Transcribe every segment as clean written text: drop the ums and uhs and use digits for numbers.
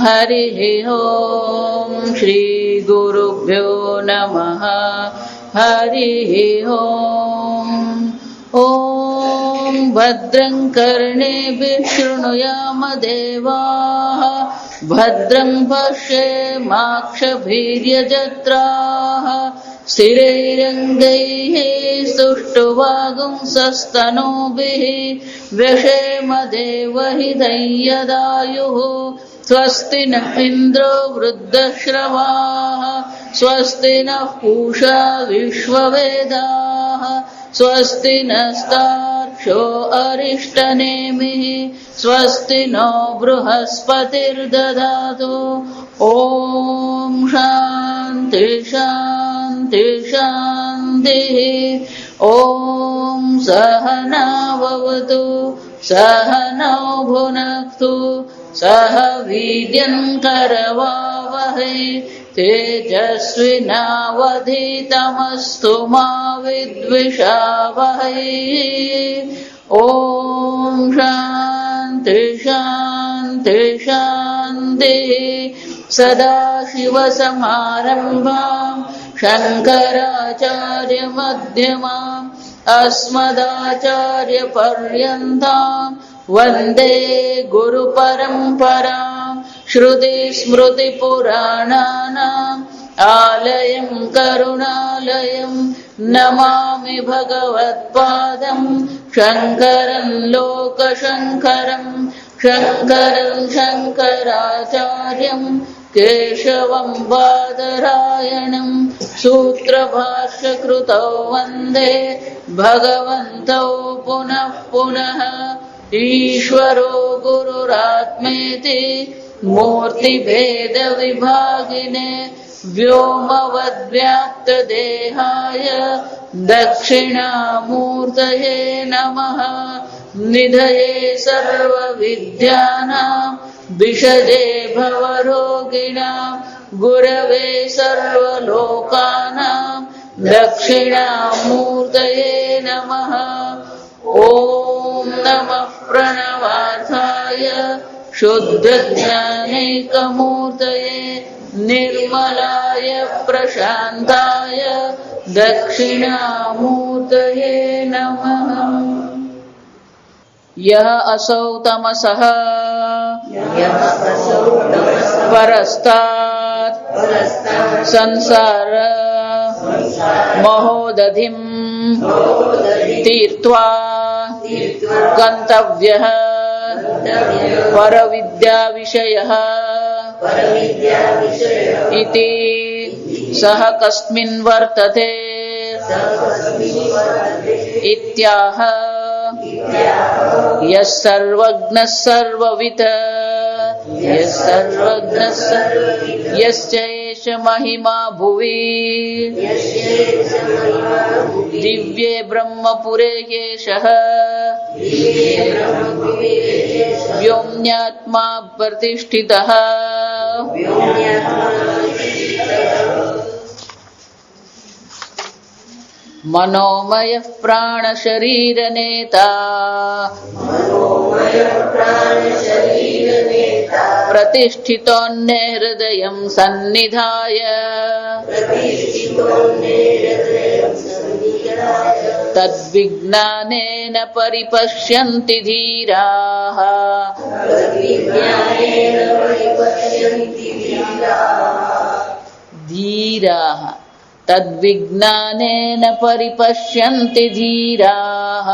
हरिः ओम श्री गुरुभ्यो नमः हरिः ओम भद्रं कर्णेभिः शृणुयाम देवाः भद्रं पश्येमाक्षभिर्यजत्राः स्थिरैरङ्गैः सुष्ठुवागुंसस्तनूभिः व्यशेम देवहितं स्वस्ति न इन्द्रो वृद्धश्रवाः स्वस्ति नः पूषा विश्ववेदाः स्वस्ति नस्तार्क्ष्यो अरिष्टनेमिः स्वस्ति नो बृहस्पतिर्दधातु ॐ शान्ति शान्ति शान्तिः ॐ सहनाववतु सहनौ भुनक्तु सह वीर्यं करवावहै तेजस्विनावधीतमस्तु मा विद्विषावहै ॐ शान्ति शान्ति शान्तिः सदाशिवसमारम्भाम् शङ्कराचार्यमध्यमाम् अस्मदाचार्यपर्यन्ताम् वन्दे गुरुपरम्पराम् श्रुतिस्मृतिपुराणानाम् आलयं करुणालयं नमामि भगवत्पादं शङ्करं लोकशङ्करं शङ्करं शङ्कराचार्यं केशवं बादरायणं सूत्रभाष्यकृतौ वन्दे भगवन्तौ पुनः पुनः ईश्वरो गुरुरात्मेति मूर्तिभेदविभागिने व्योमवद्व्याप्तदेहाय दक्षिणामूर्तये नमः निधये सर्वविद्यानां विषजे भवरोगिणां गुरवे सर्वलोकानां दक्षिणामूर्तये नमः ॐ नमः प्रणवार्थाय शुद्धज्ञानैकमूर्तये निर्मलाय प्रशान्ताय दक्षिणामूर्तये नमः यः असौ तमसः परस्तात् संसार महोदधिं तीर्त्वा गन्तव्यः परविद्याविषयः इति सः कस्मिन् वर्तते इत्याह यः सर्वज्ञः सर्ववित् यस्य एष महिमा भुवि दिव्ये ब्रह्मपुरे येषः व्योम्यात्मा प्रतिष्ठितः मनोमयः प्राणशरीरनेता प्रतिष्ठितोऽन्ये हृदयं सन्निधाय तद्विज्ञानेन परिपश्यन्ति धीराः धीराः तद्विज्ञानेन परिपश्यन्ति धीराः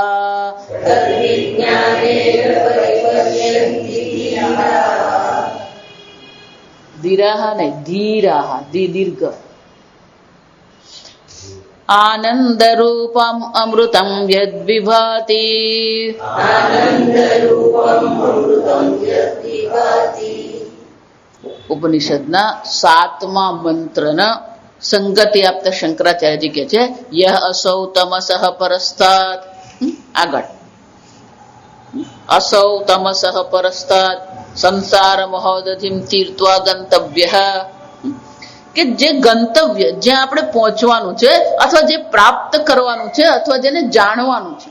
धीराः नहीं धीराः दीर्घ आनंदरूपम अमृतम यद्विभाति ઉપનિષદના 7મા મંત્રના સંગતિ આપતા શંકરાચાર્યજી કહે છે યહ અસૌ તમસઃ પરસ્તાત. આગળ અસૌ તમસઃ પરસ્તાત સંસાર મહોદધિમ તીર્ત્વા ગંતવ્યઃ, કે જે ગંતવ્ય જ્યાં આપણે પહોંચવાનું છે અથવા જે પ્રાપ્ત કરવાનું છે અથવા જેને જાણવાનું છે,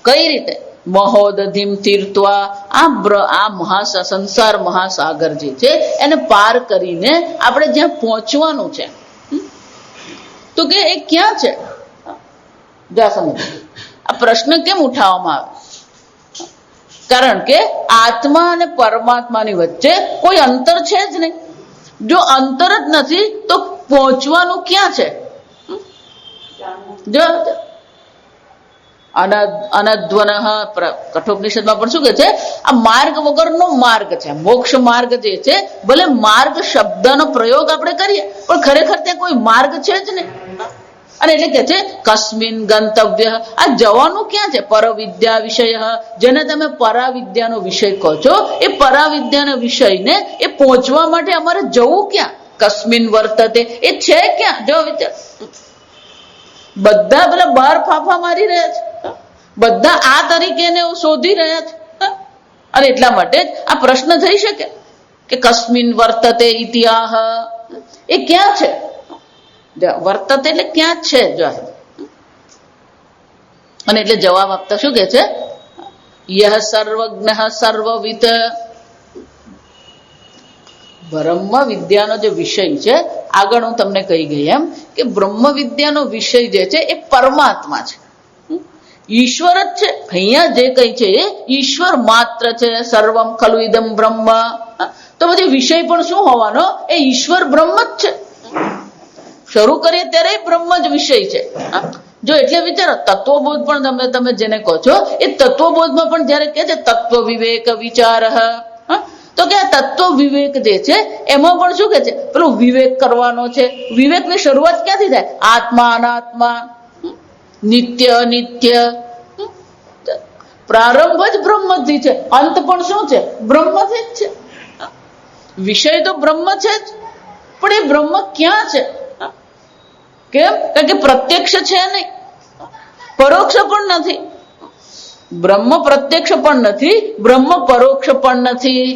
કઈ રીતે મહોદધિમ તીર્ત્વા આ સંસાર મહાસાગર જે છે એને પાર કરીને આપણે જ્યાં પહોંચવાનું છે, તો કે એ ક્યાં છે? સમજ આ પ્રશ્ન કેમ ઉઠાવવામાં આવે? કારણ કે આત્મા અને પરમાત્માની વચ્ચે કોઈ અંતર છે જ નહીં. જો અંતર જ નથી તો પહોંચવાનું ક્યાં છે? જો અનદ્વન કઠોપનિષદમાં પણ શું કે છે? આ માર્ગ વગરનો માર્ગ છે. મોક્ષ માર્ગ જે છે, ભલે માર્ગ શબ્દનો પ્રયોગ આપણે કરીએ પણ ખરેખર ત્યાં કોઈ માર્ગ છે જ નહીં. અને એટલે કે છે કસ્મિન ગંતવ્ય, આ જવાનું ક્યાં છે? પરવિદ્યા વિષય, જેને તમે પરાવિદ્યાનો વિષય કહો છો, એ પરાવિદ્યાના વિષયને એ પહોંચવા માટે અમારે જવું ક્યાં? કસ્મિન વર્તતે, એ છે ક્યાં? જો વિચાર, બધા પેલા બહાર ફાફા મારી રહ્યા છે, બધા આ તરીકે શોધી રહ્યા છે. અને એટલા માટે જ આ પ્રશ્ન થઈ શકે કે કસ્મિન વર્તતે ઇતિહાસ, એ ક્યાં છે? વર્તતે એટલે ક્યાં છે? જો અને એટલે જવાબ આપતા શું કે છે? યહ સર્વજ્ઞ સર્વવિત, બ્રહ્મ વિદ્યાનો જે વિષય છે, આગળ હું તમને કહી ગઈ એમ કે બ્રહ્મ વિદ્યાનો વિષય જે છે એ પરમાત્મા છે, ઈશ્વર જ છે. અહીંયા જે કઈ છે એ ઈશ્વર માત્ર છે. સર્વમ ખલુ ઇદમ બ્રહ્મ, તો પછી વિષય પણ શું હોવાનો? એ ઈશ્વર બ્રહ્મ જ છે. શરૂ કરીએ ત્યારે બ્રહ્મ જ વિષય છે. જો એટલે વિચારો, તત્વબોધ પણ તમે જેને કહો છો, એ તત્વબોધમાં પણ જયારે કે છે તત્વ વિવેક વિચાર, તો કે આ તત્વ વિવેક જે છે એમાં પણ શું કે છે? પેલું વિવેક કરવાનો છે. વિવેકની શરૂઆત ક્યાંથી થાય? આત્મા અનાત્મા, નિત્ય અનિત્ય. પ્રારંભ જ બ્રહ્મથી છે, અંત પણ શું છે? બ્રહ્મથી જ છે. વિષય તો બ્રહ્મ છે જ, પણ એ બ્રહ્મ ક્યાં છે? કેમ? કારણ કે પ્રત્યક્ષ છે નહીં, પરોક્ષ પણ નથી. બ્રહ્મ પ્રત્યક્ષ પણ નથી, બ્રહ્મ પરોક્ષ પણ નથી.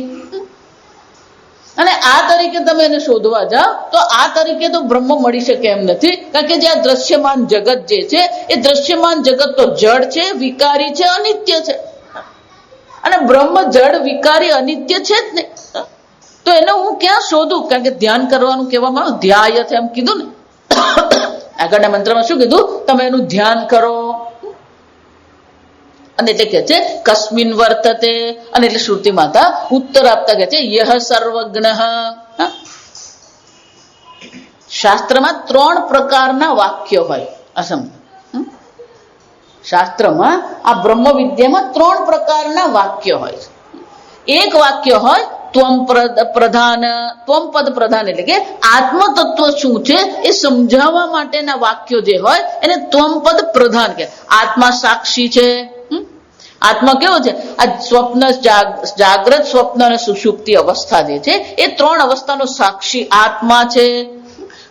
અને આ તરીકે તમે એને શોધવા જાઓ તો આ તરીકે તો બ્રહ્મ મળી શકે એમ નથી. કારણ કે જે આ દ્રશ્યમાન જગત જે છે, એ દ્રશ્યમાન જગત તો જડ છે, વિકારી છે, અનિત્ય છે. અને બ્રહ્મ જડ વિકારી અનિત્ય છે જ નહીં, તો એને હું ક્યાં શોધું? કારણ કે ધ્યાન કરવાનું કહેવામાં આવ્યું, ધ્યાય છે એમ કીધું ને. આગળના મંત્રમાં શું કીધું? તમે એનું ધ્યાન કરો. અને એટલે કે છે કસ્મિન વર્તતે, અને એટલે શ્રુતિ માતા ઉત્તર આપતા કે છે યહ સર્વજ્ઞ. શાસ્ત્રમાં 3 પ્રકારના વાક્યો હોય. અસમ શાસ્ત્રમાં આ બ્રહ્મ વિદ્યામાં 3 પ્રકારના વાક્યો હોય. એક વાક્ય હોય ત્વમ પદ પ્રધાન, એટલે કે આત્મ તત્વ શું છે એ સમજાવવા માટેના વાક્યો જે હોય એને ત્વમ પદ પ્રધાન કે. આત્મા સાક્ષી છે. આત્મા કેવો છે? આ સ્વપ્ન, જાગ્રત, સ્વપ્ન અને સુષુપ્તિ અવસ્થા જે છે એ 3 અવસ્થાનો સાક્ષી આત્મા છે.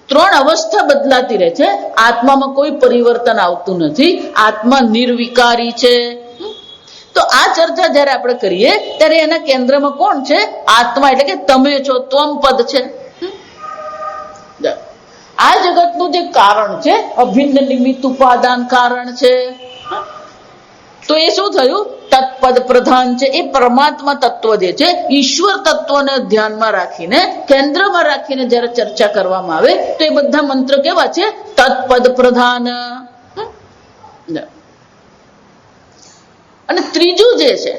3 અવસ્થા બદલાતી રહે છે, આત્મામાં કોઈ પરિવર્તન આવતું નથી. આત્મા નિર્વિકારી છે. તો આ ચર્ચા જયારે આપણે કરીએ ત્યારે એના કેન્દ્રમાં કોણ છે? આત્મા, એટલે કે તમે છો, ત્વમ પદ છે. આ જગતનું જે કારણ છે, અભિન્ન નિમિત્ત ઉપાદાન કારણ છે. તો એ શું થયું? તત્પદ પ્રધાન છે. એ પરમાત્મા તત્વ જે છે, ઈશ્વર તત્વને ધ્યાનમાં રાખીને, કેન્દ્રમાં રાખીને જયારે ચર્ચા કરવામાં આવે તો એ બધા મંત્ર કેવા છે? તત્પદ પ્રધાન. અને ત્રીજું જે છે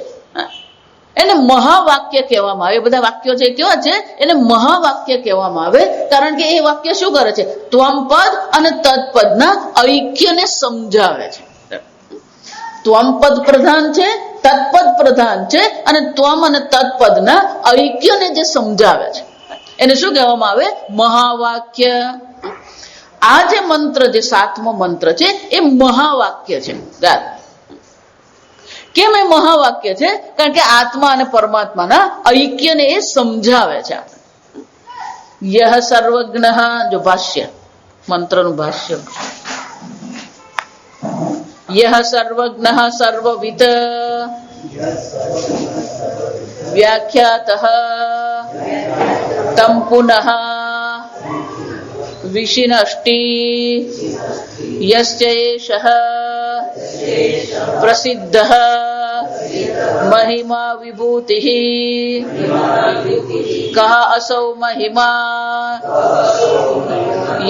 એને મહાવાક્ય કહેવામાં આવે. બધા વાક્યો છે કેવા છે? એને મહાવાક્ય કહેવામાં આવે. કારણ કે એ વાક્ય શું કરે છે? ત્વમપદ અને તત્પદના ઐક્યને સમજાવે છે. ત્વમપદ પ્રધાન છે, તત્પદ પ્રધાન છે, અને ત્વમ અને તત્પદના ઐક્યને જે સમજાવે છે એને શું કહેવામાં આવે? મહાવાક્ય. આ જે મંત્ર, જે 7મો મંત્ર છે, એ મહાવાક્ય છે. કેમ એ મહાવાક્ય છે? કારણ કે આત્મા અને પરમાત્માના ઐક્યને એ સમજાવે છે. યહ સર્વજ્ઞ, જો ભાષ્ય, મંત્રનું ભાષ્ય, યહ સર્વજ્ઞ સર્વવિત વ્યાખ્યાતઃ તમ પુનઃ વિશિનષ્ટિ યસ્ય એષઃ પ્રસિદ્ધઃ महिमा विभूतिः कः असौ महिमा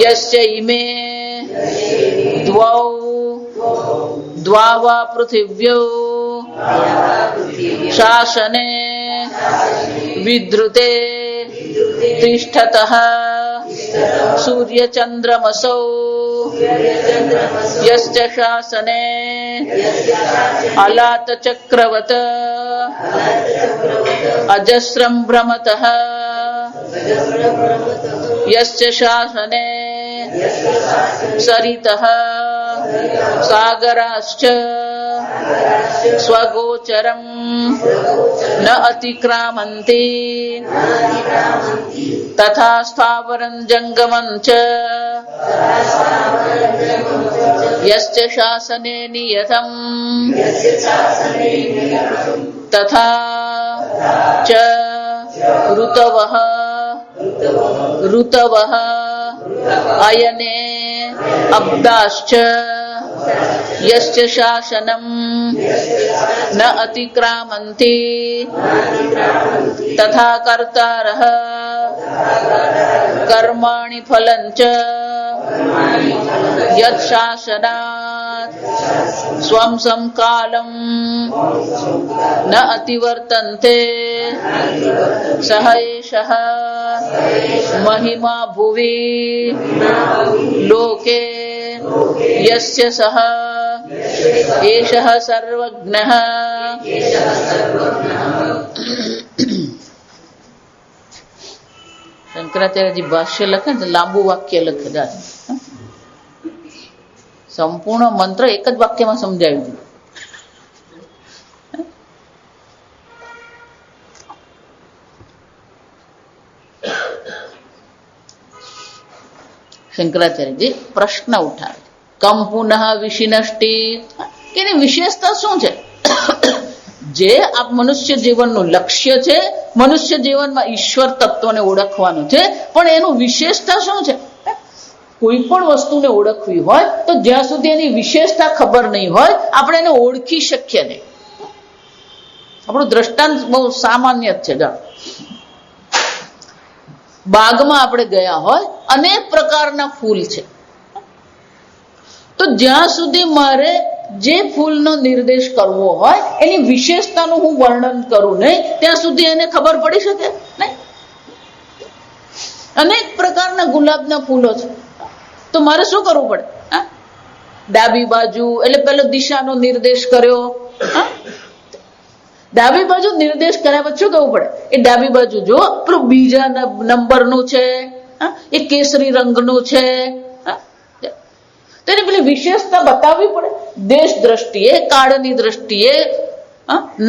यस्य इमे द्वौ द्वावा पृथिव्यौ शासने विद्रुते तिष्ठतः सूर्यचन्द्रमसौ यस्य शासने अलातचक्रवत् अजस्रं भ्रमतः यस्य शासने सरितः सागराश्च स्वगोचरं न अतिक्रामन्ति तथा स्थावरं जंगमं च यस्य शासने नियतं तथा च ऋतवः अयने अब्दाश्च यस्य शासनं न अतिक्रामन्ति तथा कर्तारः कर्माणि फलञ्च यत्शासनात् स्वं समकालं न अतिवर्तन्ते सः एषः महिमा भुवि लोके यस्य सः एषः सर्वज्ञः। શંકરાચાર્યજી ભાષ્ય લખે ને લાંબુ વાક્ય લખે સંપૂર્ણ મંત્ર એક જ વાક્યમાં સમજાવ્યું. શંકરાચાર્યજી પ્રશ્ન ઉઠાવે કમ પુનઃ વિશિનષ્ટિ કે એની વિશેષતા શું છે? જે આ મનુષ્ય જીવનનું લક્ષ્ય છે, મનુષ્ય જીવનમાં ઈશ્વર તત્વને ઓળખવાનું છે, પણ એનું વિશેષતા શું છે? કોઈ પણ વસ્તુને ઓળખવી હોય તો જ્યાં સુધી એની વિશેષતા ખબર નહીં હોય આપણે એને ઓળખી શકીએ નહીં. આપણું દ્રષ્ટાંત બહુ સામાન્ય જ છે. બાગમાં આપણે ગયા હોય, અનેક પ્રકારના ફૂલ છે, તો જ્યાં સુધી મારે જે ફૂલનો નિર્દેશ કરવો હોય એની વિશેષતાનું હું વર્ણન કરું નહીં ત્યાં સુધી એને ખબર પડી શકે નહીં. અનેક પ્રકારના ગુલાબના ફૂલો છે, તો મારે શું કરવું પડે? ડાબી બાજુ એટલે પેલો દિશાનો નિર્દેશ કર્યો, ડાબી બાજુ નિર્દેશ કર્યા પછી શું કરવું પડે? એ ડાબી બાજુ જો પેલું બીજા નંબરનું છે, એ કેસરી રંગનું છે, તો એની પેલી વિશેષતા બતાવવી પડે. દેશ દ્રષ્ટિએ, કાળની દ્રષ્ટિએ,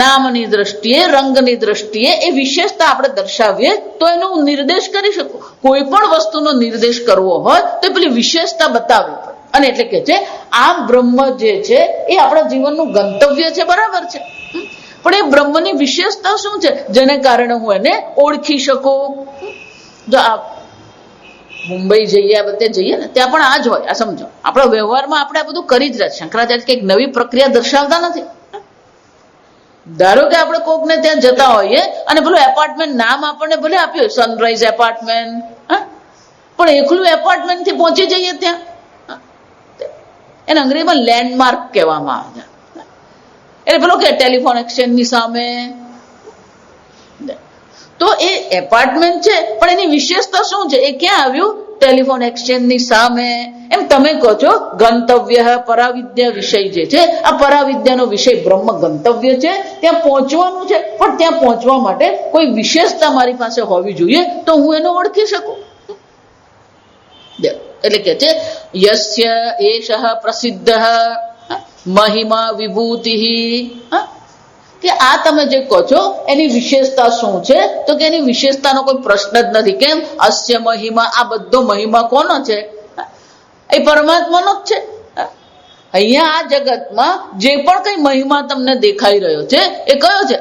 નામની દ્રષ્ટિએ, રંગની દ્રષ્ટિએ એ વિશેષતા આપણે દર્શાવીએ તો એનો હું નિર્દેશ કરી શકું. કોઈ પણ વસ્તુનો નિર્દેશ કરવો હોય તો પેલી વિશેષતા બતાવવી પડે. અને એટલે કે છે આ બ્રહ્મ જે છે એ આપણા જીવનનું ગંતવ્ય છે, બરાબર છે, પણ એ બ્રહ્મની વિશેષતા શું છે જેને કારણે હું એને ઓળખી શકું? જો આ મુંબઈ જઈએ, આ બધે જઈએ ને ત્યાં પણ આ જ હોય. આ સમજો, આપણા વ્યવહારમાં આપણે આ બધું કરી જ રહ્યા. શંકરાચાર્ય કંઈક નવી પ્રક્રિયા દર્શાવતા નથી. ધારો કે આપણે કોકને ત્યાં જતા હોઈએ અને પેલું એપાર્ટમેન્ટ નામ આપણને ભલે આપ્યું હોય સનરાઈઝ એપાર્ટમેન્ટ, પણ એકલું એપાર્ટમેન્ટ થી પહોંચી જઈએ ત્યાં એને અંગ્રેજીમાં લેન્ડમાર્ક કહેવામાં આવે છે. એટલે પેલો કે ટેલિફોન એક્સચેન્જની સામે, તો એ એપાર્ટમેન્ટ છે પણ એની વિશેષતા શું છે? એ ક્યાં આવ્યું? ટેલિફોન એક્સચેન્જની સામે. એમ તમે કહો છો ગંતવ્ય પરાવિદ્યા વિષય જે છે, આ પરાવિદ્યાનો વિષય બ્રહ્મ ગંતવ્ય છે, ત્યાં પહોંચવાનું છે, પણ ત્યાં પહોંચવા માટે કોઈ વિશેષતા મારી પાસે હોવી જોઈએ તો હું એને ઓળખી શકું. એટલે કે છે યસ્ય એષઃ પ્રસિદ્ધ મહિમા વિભૂતિ, કે આ તમે જે કહો છો એની વિશેષતા શું છે? તો કે એની વિશેષતાનો કોઈ પ્રશ્ન જ નથી. કેમ? અસ્ય મહિમા, આ બધો મહિમા કોનો છે? એ પરમાત્માનો જ છે. અહીંયા આ જગતમાં જે પણ કઈ મહિમા તમને દેખાઈ રહ્યો છે એ કયો છે?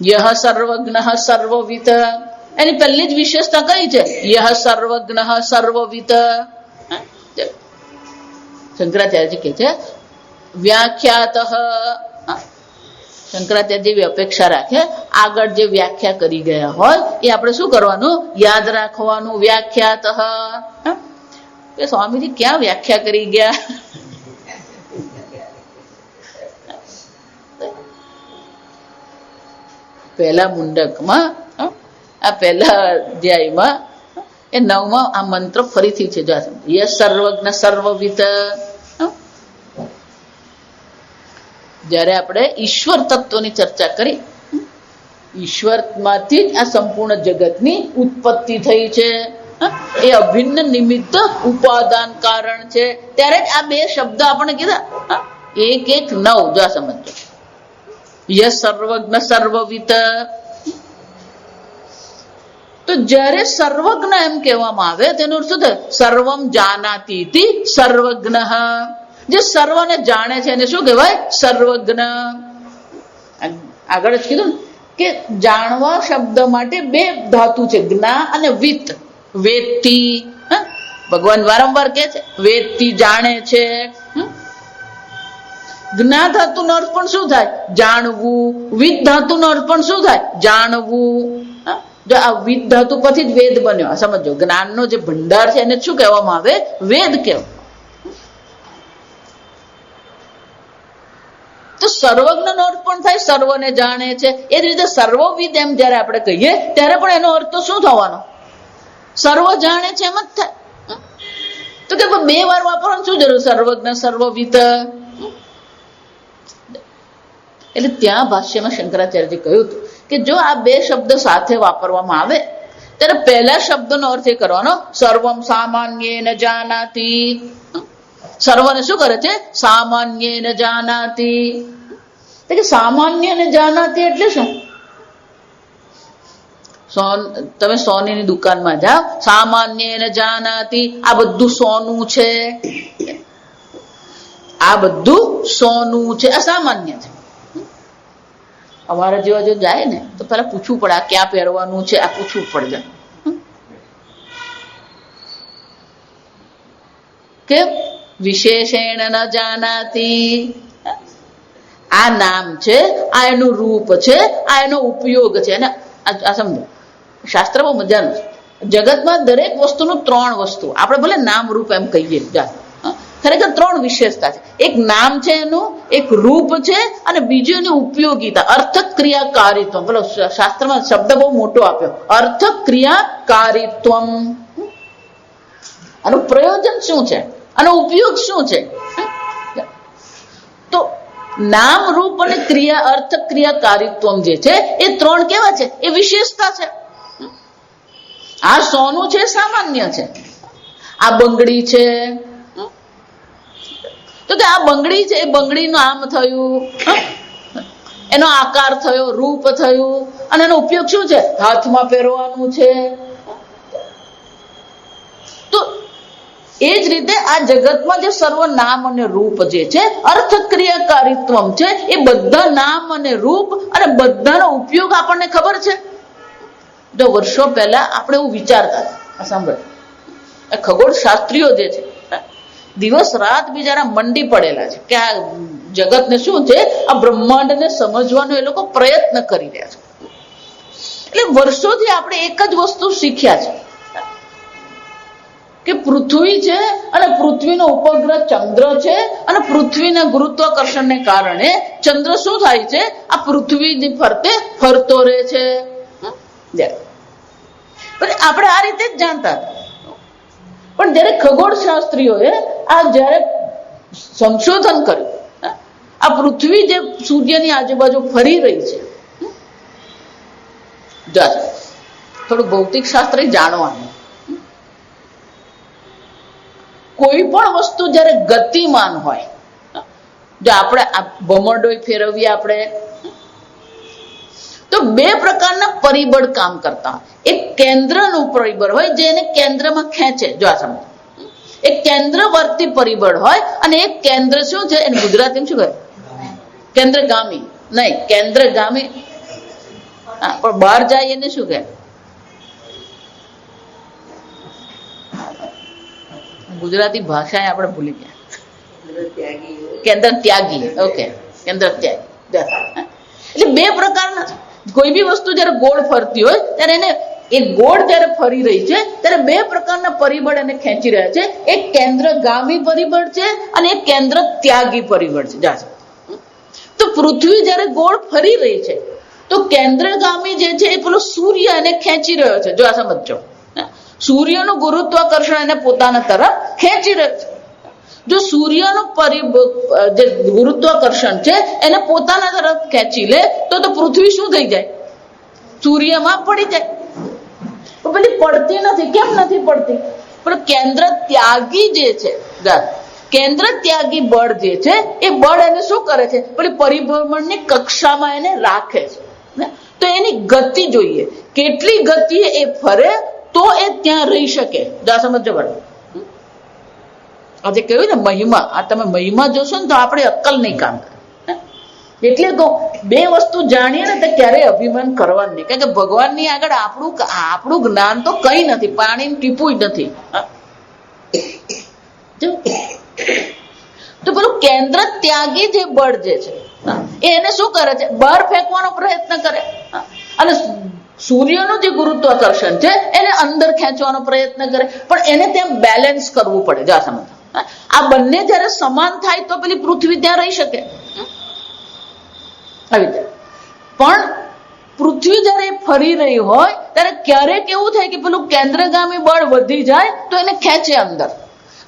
યહ સર્વજ્ઞ સર્વવિત. એની પહેલી જ વિશેષતા કઈ છે? યહ સર્વજ્ઞ સર્વવિત. શંકરાચાર્યજી કહે છે વ્યાખ્યાત શંકરાચાર્ય જેવી અપેક્ષા રાખે, આગળ જે વ્યાખ્યા કરી ગયા હોય એ આપણે શું કરવાનું? યાદ રાખવાનું. વ્યાખ્યાત કે સ્વામીજી ક્યાં વ્યાખ્યા કરી ગયા? પહેલા મુંડકમાં, આ પહેલા અધ્યાયમાં એ 9માં આ મંત્ર ફરીથી છે. યસ સર્વજ્ઞ સર્વવિદ. જયારે આપણે ઈશ્વર તત્વની ચર્ચા કરી, ઈશ્વરમાંથી જ આ સંપૂર્ણ જગતની ઉત્પત્તિ થઈ છે, એ અભિન્ન નિમિત્ત ઉપાદાન કારણ છે, ત્યારે જ આ બે શબ્દ આપણે કીધા. 1:1:9 જો આ સમજો. યસ સર્વજ્ઞ સર્વવિદ. તો જયારે સર્વજ્ઞ એમ કહેવામાં આવે તેનો અર્થ શું થાય? સર્વમ જાનાતી સર્વજ્ઞ. જે સર્વને જાણે છે એને શું કહેવાય? સર્વજ્ઞ. આગળ જ કીધું કે જાણવા શબ્દ માટે બે ધાતુ છે, જ્ઞા અને વિત. વેદથી, ભગવાન વારંવાર કહે છે વેદથી જાણે છે. જ્ઞા ધાતુનો અર્થ પણ શું થાય? જાણવું. વિત ધાતુનો અર્થ પણ શું થાય? જાણવું. જો આ વિત ધાતુ પરથી જ વેદ બન્યો. સમજો, જ્ઞાનનો જે ભંડાર છે એને શું કહેવામાં આવે? વેદ કહેવાય. તો સર્વજ્ઞ નો અર્થ પણ થાય સર્વને જાણે છે. એ જ રીતે સર્વવિદ એમ જયારે આપણે કહીએ ત્યારે પણ એનો અર્થ તો શું થવાનો? સર્વ જાણે છે એમ જ થાય. તો કે બે વાર વાપરવાનું શું જરૂર? સર્વજ્ઞ સર્વવિદ. એટલે ત્યાં ભાષ્યમાં શંકરાચાર્યજી કહ્યું હતું કે જો આ બે શબ્દ સાથે વાપરવામાં આવે ત્યારે પહેલા શબ્દનો અર્થ એ કરવાનો સર્વમ સામાન્યેન જાનાતિ. સર્વને શું કરે છે? સામાન્યેન જાનાતિ. કે સામાન્યને જાનાતી એટલે શું? તમે સોનીની દુકાનમાં જાઓ, સામાન્યેન જાનાતી, આ બધું સોનું છે, આ બધું સોનું છે, આ સામાન્ય છે. અમારા જેવા જો જાય ને તો પેલા પૂછવું પડે આ ક્યાં પહેરવાનું છે, આ પૂછવું પડે. કેમ? વિશેષેણ ન જાનાતી. આ નામ છે, આ એનું રૂપ છે, આ એનો ઉપયોગ છે. અને આ સમજો, શાસ્ત્ર બહુ મજાનું છે. જગતમાં દરેક વસ્તુનું 3 વસ્તુ, આપણે ભલે નામ રૂપ એમ કહીએ, ખરેખર 3 વિશેષતા છે. એક નામ છે એનું, એક રૂપ છે, અને બીજું એની ઉપયોગિતા, અર્થ ક્રિયાકારીત્વ. બોલો, શાસ્ત્રમાં શબ્દ બહુ મોટો આપ્યો, અર્થ ક્રિયાકારીત્વમ. આનું પ્રયોજન શું છે, આનો ઉપયોગ શું છે? તો નામ રૂપ અને ક્રિયા, અર્થ ક્રિયાકારીત્વમ જે છે એ 3 કેવા છે? એ વિશેષતા છે. આ સોનું છે, સામાન્ય છે. આ બંગડી છે, તો કે આ બંગડી છે, એ બંગડીનું આમ થયું, એનો આકાર થયો, રૂપ થયું, અને એનો ઉપયોગ શું છે? હાથમાં પહેરવાનું છે. તો એ જ રીતે આ જગતમાં જે સર્વ નામ અને રૂપ જે છે, અર્થ ક્રિયાકારીત્વમ છે, એ બધા નામ અને રૂપ અને બધાનો ઉપયોગ આપણને ખબર છે. જો વર્ષો પહેલા આપણે એવું વિચારતા હતા, સાંભળ, ખગોળ શાસ્ત્રીઓ જે છે દિવસ રાત બિચારા મંડી પડેલા છે કે આ જગતને શું છે, આ બ્રહ્માંડને સમજવાનો એ લોકો પ્રયત્ન કરી રહ્યા છે. એટલે વર્ષોથી આપણે એક જ વસ્તુ શીખ્યા છે કે પૃથ્વી છે અને પૃથ્વીનો ઉપગ્રહ ચંદ્ર છે, અને પૃથ્વીના ગુરુત્વાકર્ષણને કારણે ચંદ્ર શું થાય છે? આ પૃથ્વીની ફરતે ફરતો રહે છે. આપણે આ રીતે જ જાણતા હતા. પણ જયારે ખગોળ શાસ્ત્રીઓએ આ જયારે સંશોધન કર્યું, આ પૃથ્વી જે સૂર્યની આજુબાજુ ફરી રહી છે, થોડું ભૌતિક શાસ્ત્ર જાણવાનું. કોઈ પણ વસ્તુ જયારે ગતિમાન હોય, જો આપણે ભમરડો ફેરવીએ આપણે, તો 2 પ્રકારના પરિબળ કામ કરતા હોય. એક કેન્દ્રનું પરિબળ હોય જે એને કેન્દ્રમાં ખેંચે. જો આ સમજો, એક કેન્દ્રવર્તી પરિબળ હોય, અને એક કેન્દ્ર શું છે, એને ગુજરાતીમાં શું કહે? કેન્દ્રગામી. નહીં, કેન્દ્રગામી. પણ બહાર જાય એને શું કહે? ગુજરાતી ભાષા આપણે ભૂલી ગયા. કેન્દ્ર ત્યાગી. ઓકે, કેન્દ્ર ત્યાગી. એટલે બે પ્રકારના છે. કોઈ બી વસ્તુ જયારે ગોળ ફરતી હોય ત્યારે એને એ ગોળ જયારે ફરી રહી છે ત્યારે બે પ્રકારના પરિબળ એને ખેંચી રહ્યા છે. એક કેન્દ્રગામી પરિબળ છે અને એક કેન્દ્ર ત્યાગી પરિબળ છે. તો પૃથ્વી જયારે ગોળ ફરી રહી છે તો કેન્દ્રગામી જે છે એ પેલો સૂર્ય એને ખેંચી રહ્યો છે. જો આ સમજો, સૂર્યનું ગુરુત્વાકર્ષણ એને પોતાના તરફ ખેંચી રહ્યો છે. જો સૂર્યનું જે ગુરુત્વાકર્ષણ છે એને પોતાના તરફ ખેંચી લે તો પૃથ્વી શું થઈ જાય? સૂર્યમાં પડી જાય. પેલી પડતી નથી. કેમ નથી પડતી? પણ કેન્દ્ર ત્યાગી જે છે, કેન્દ્ર ત્યાગી બળ જે છે એ બળ એને શું કરે છે? પેલી પરિભ્રમણની કક્ષામાં એને રાખે છે. તો એની ગતિ જોઈએ, કેટલી ગતિએ એ ફરે તો એ ત્યાં રહી શકે. સમજો બરાબર. આજે કહ્યું ને મહિમા, આ તમે મહિમા જોશો ને તો આપણે અક્કલ નહીં કામ કરે. એટલે તો બે વસ્તુ જાણીએ ને તો ક્યારેય અભિમાન કરવાનું નહીં, કારણ કે ભગવાનની આગળ આપણું જ્ઞાન તો કઈ નથી, પાણીનું ટીપું જ નથી. તો પેલું કેન્દ્ર ત્યાગી જે બળ જે છે એને શું કરે છે? બહાર ફેંકવાનો પ્રયત્ન કરે અને સૂર્યનું જે ગુરુત્વાકર્ષણ છે એને અંદર ખેંચવાનો પ્રયત્ન કરે, પણ એને ત્યાં બેલેન્સ કરવું પડે. જા સમજ, આ બંને જયારે સમાન થાય તો પેલી પૃથ્વી ત્યાં રહી શકે. આવી રીતે પણ પૃથ્વી જયારે ફરી રહી હોય ત્યારે ક્યારેક એવું થાય કે પેલું કેન્દ્રગામી બળ વધી જાય તો એને ખેંચે અંદર,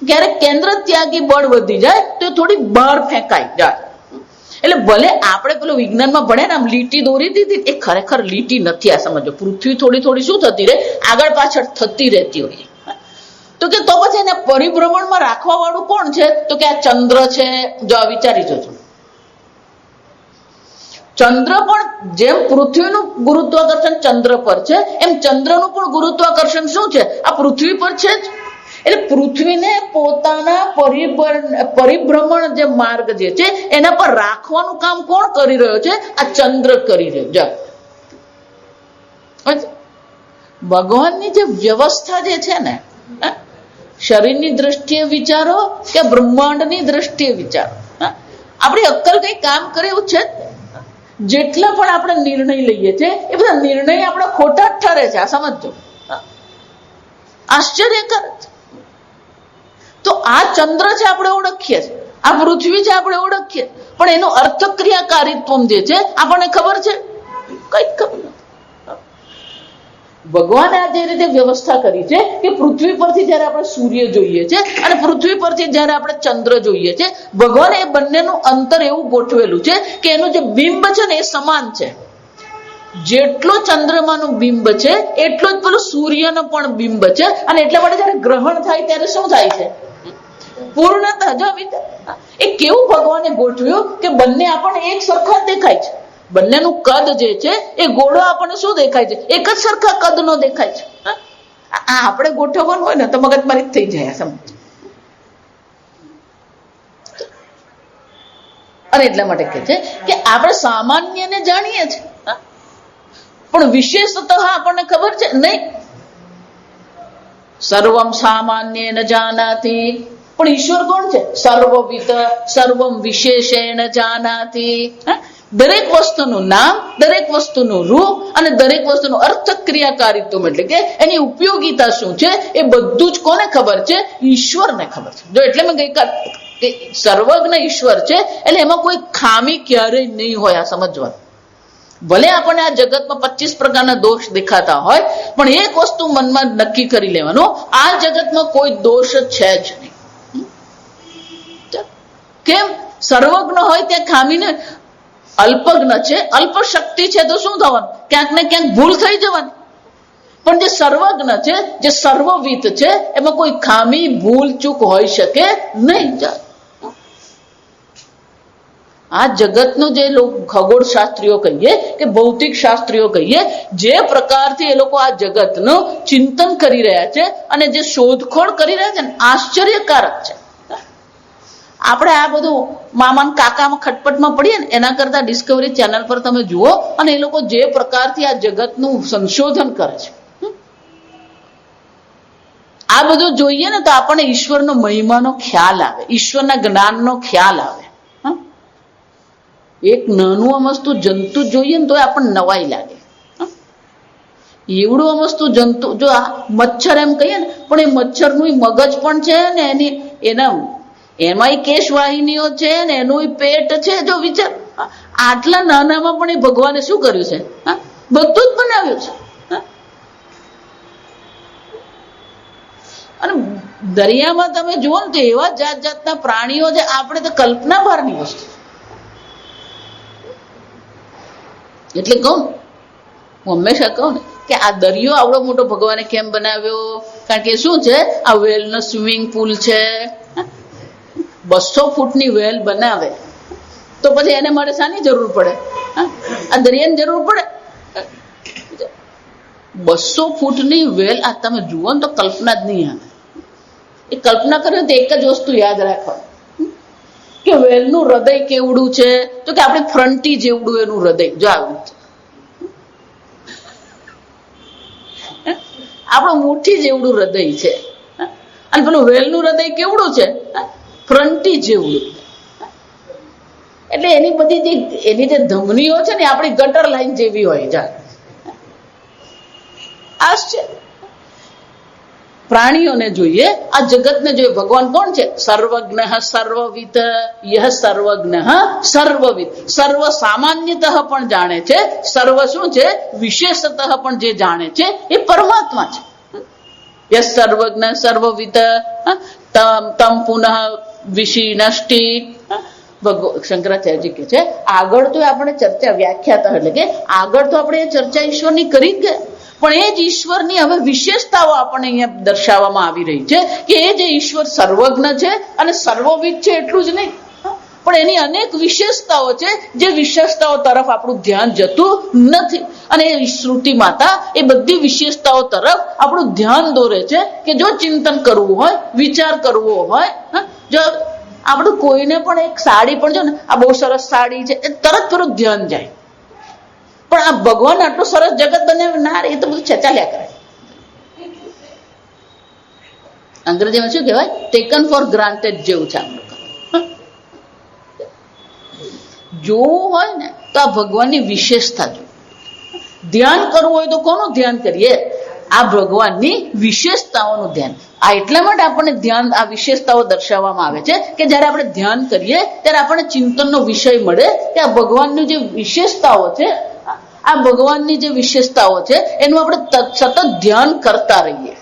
ક્યારેક કેન્દ્ર ત્યાગી બળ વધી જાય તો થોડી બહાર ફેંકાઈ જાય. એટલે ભલે આપણે પેલું વિજ્ઞાનમાં ભણે ને આમ લીટી દોરી દીધી, એ ખરેખર લીટી નથી. આ સમજો, પૃથ્વી થોડી થોડી શું થતી રહે? આગળ પાછળ થતી રહેતી હોય. તો કે તો પછી એને પરિભ્રમણમાં રાખવા વાળું કોણ છે? તો કે આ ચંદ્ર છે. જો વિચારી જોજો, ચંદ્ર પણ જેમ પૃથ્વીનું ગુરુત્વાકર્ષણ ચંદ્ર પર છે એમ ચંદ્રનું પણ ગુરુત્વાકર્ષણ શું છે? આ પૃથ્વી પર છે જ. એટલે પૃથ્વીને પોતાના પરિભ્રમણ જે માર્ગ જે છે એના પર રાખવાનું કામ કોણ કરી રહ્યો છે? આ ચંદ્ર કરી રહ્યો. ભગવાનની જે વ્યવસ્થા જે છે ને, શરીરની દ્રષ્ટિએ વિચારો કે બ્રહ્માંડની દ્રષ્ટિએ વિચારો, આપણી અક્કલ કઈ કામ કરે એવું છે? જેટલા પણ આપણે નિર્ણય લઈએ છીએ એ બધા નિર્ણય આપણા ખોટા જ ઠરે છે. આ સમજો, આશ્ચર્યકર. તો આ ચંદ્ર છે આપણે ઓળખીએ છીએ, આ પૃથ્વી છે આપણે ઓળખીએ, પણ એનું અર્થક્રિયાકારીત્વ જે છે આપણને ખબર છે? કઈ ખબર નથી. ભગવાને આ જે રીતે વ્યવસ્થા કરી છે કે પૃથ્વી પરથી જયારે આપણે સૂર્ય જોઈએ છે અને પૃથ્વી પરથી જયારે આપણે ચંદ્ર જોઈએ છે, ભગવાને એ બંનેનું અંતર એવું ગોઠવેલું છે કે એનું જે બિંબ છે ને એ સમાન છે. જેટલો ચંદ્રમાનું બિંબ છે એટલો જ પેલું સૂર્યનો પણ બિંબ છે. અને એટલા માટે જયારે ગ્રહણ થાય ત્યારે શું થાય છે? પૂર્ણતઃ. એ કેવું ભગવાને ગોઠવ્યું કે બંને આપણને એક સરખા દેખાય છે. બંનેનું કદ જે છે એ ગોળો આપણને શું દેખાય છે? એક જ સરખા કદ નો દેખાય છે. આ આપણે ગોઠવવાનું હોય ને તો મગજમારી થઈ જાય. સમજ. અને એટલા માટે કહે છે કે આપણે સામાન્યને જાણીએ છીએ પણ વિશેષતઃ આપણને ખબર છે નહીં. સર્વમ સામાન્ય ન જાનાતી. પણ ઈશ્વર કોણ છે? સર્વવિદ, સર્વમ વિશેષેણ જાનાતી. દરેક વસ્તુનું નામ, દરેક વસ્તુનું રૂપ અને દરેક વસ્તુનું અર્થક્રિયાકારીત્વ એટલે કે એની ઉપયોગિતા શું છે એ બધું જ કોને ખબર છે? ઈશ્વરને ખબર છે. જો એટલે મેં ગઈકાલ સર્વજ્ઞ ઈશ્વર છે એટલે એમાં કોઈ ખામી ક્યારેય નહીં હોય. આ સમજવાનું. ભલે આપણને આ જગતમાં 25 પ્રકારના દોષ દેખાતા હોય પણ એક વસ્તુ મનમાં નક્કી કરી લેવાનું, આ જગતમાં કોઈ દોષ છે જ નહીં. કેમ? સર્વજ્ઞ હોય ત્યાં ખામીને. અલ્પજ્ઞ છે, અલ્પ શક્તિ છે તો શું થવાનું? ક્યાંક ને ક્યાંક ભૂલ થઈ જવાની. પણ જે સર્વજ્ઞ છે, જે સર્વવિદ છે, એમાં કોઈ ખામી ભૂલ ચૂક હોઈ શકે નહીં. આ જગતનો જે લોકો ખગોળ શાસ્ત્રીઓ કહીએ કે ભૌતિક શાસ્ત્રીઓ કહીએ, જે પ્રકારથી એ લોકો આ જગતનું ચિંતન કરી રહ્યા છે અને જે શોધખોળ કરી રહ્યા છે ને, આશ્ચર્યકારક છે. આપણે આ બધું મામા કાકામાં ખટપટમાં પડીએ ને એના કરતા ડિસ્કવરી ચેનલ પર તમે જુઓ અને એ લોકો જે પ્રકારથી આ જગતનું સંશોધન કરે છે, આ બધું જોઈએ ને તો આપણને ઈશ્વરનો મહિમાનો ખ્યાલ આવે, ઈશ્વરના જ્ઞાનનો ખ્યાલ આવે. એક નાનું અમસ્તું જંતુ જોઈએ ને તો આપણને નવાઈ લાગે. એવડું અમસ્તું જંતુ, જો આ મચ્છર એમ કહીએ ને, પણ એ મચ્છરનું મગજ પણ છે ને એમાંય કેશવાહિનીઓ છે ને એનું પેટ છે. જો વિચાર, આટલા નાનામાં પણ એ ભગવાને શું કર્યું છે? બધું જ બનાવ્યું છે. અને દરિયામાં તમે જુઓ ને તો એવા જાત જાતના પ્રાણીઓ છે, આપણે તો કલ્પના બહારની વસ્તુ. એટલે કહું, હું હંમેશા કહું ને કે આ દરિયો આવડો મોટો ભગવાને કેમ બનાવ્યો? કારણ કે શું છે, આ વેલનો સ્વિમિંગ પુલ છે. 200 ફૂટની વેલ બનાવે તો પછી એને માટે શાની જરૂર પડે? આ દરિયાની જરૂર પડે? 200 ફૂટની વેલ, આ તમે જુઓ ને તો કલ્પના જ નહીં આવે. એ કલ્પના કરે તો એક જ વસ્તુ યાદ રાખવાની કે વેલનું હૃદય કેવડું છે, તો કે આપણે ફ્રન્ટી જેવડું એનું હૃદય. જો આવ્યું આપણું મુઠ્ઠી જેવડું હૃદય છે. અને પેલું વેલનું હૃદય કેવડું છે? ફ્રન્ટી જેવડું. એટલે એની બધી એની જે ધમનીઓ છે ને આપણી ગટર લાઈન જેવી હોય. જા આશ્ચર્ય. પ્રાણીઓને જોઈએ, આ જગતને જોઈએ. ભગવાન કોણ છે? સર્વજ્ઞ સર્વવિદ. યહ સર્વજ્ઞ સર્વવિદ. સર્વ સામાન્યતઃ પણ જાણે છે, સર્વ શું છે? વિશેષતઃ પણ જે જાણે છે એ પરમાત્મા છે. યહ સર્વજ્ઞ સર્વવિદ તમ પુનઃ વિષિનષ્ટિ. શંકરાચાર્યજી કે છે આગળ તો આપણે ચર્ચા વ્યાખ્યાતા, એટલે કે આગળ તો આપણે એ ચર્ચા ઈશ્વરની કરી જ ગયા, પણ એ જ ઈશ્વરની હવે વિશેષતાઓ આપણને અહીંયા દર્શાવવામાં આવી રહી છે કે એ જે ઈશ્વર સર્વજ્ઞ છે અને સર્વવિદ છે એટલું જ નહીં, પણ એની અનેક વિશેષતાઓ છે જે વિશેષતાઓ તરફ આપણું ધ્યાન જતું નથી. અને એ શ્રુતિ માતા એ બધી વિશેષતાઓ તરફ આપણું ધ્યાન દોરે છે કે જો ચિંતન કરવું હોય, વિચાર કરવો હોય, જો આપણું કોઈને પણ એક સાડી પણ જો ને, આ બહુ સરસ સાડી છે, એ તરત પેલું ધ્યાન જાય. પણ આ ભગવાન આટલું સરસ જગત બનાવનાર, એ તો બધું ચાલ્યા કરે. અંગ્રેજીમાં શું કહેવાય? ટેકન ફોર ગ્રાન્ટેડ જેવું છે. જોવું હોય ને તો આ ભગવાનની વિશેષતા જોઈએ. ધ્યાન કરવું હોય તો કોનું ધ્યાન કરીએ? આ ભગવાનની વિશેષતાઓનું ધ્યાન. આ એટલા માટે આપણને ધ્યાન, આ વિશેષતાઓ દર્શાવવામાં આવે છે કે જયારે આપણે ધ્યાન કરીએ ત્યારે આપણને ચિંતનનો વિષય મળે કે આ ભગવાનની જે વિશેષતાઓ છે, આ ભગવાનની જે વિશેષતાઓ છે એનું આપણે સતત ધ્યાન કરતા રહીએ.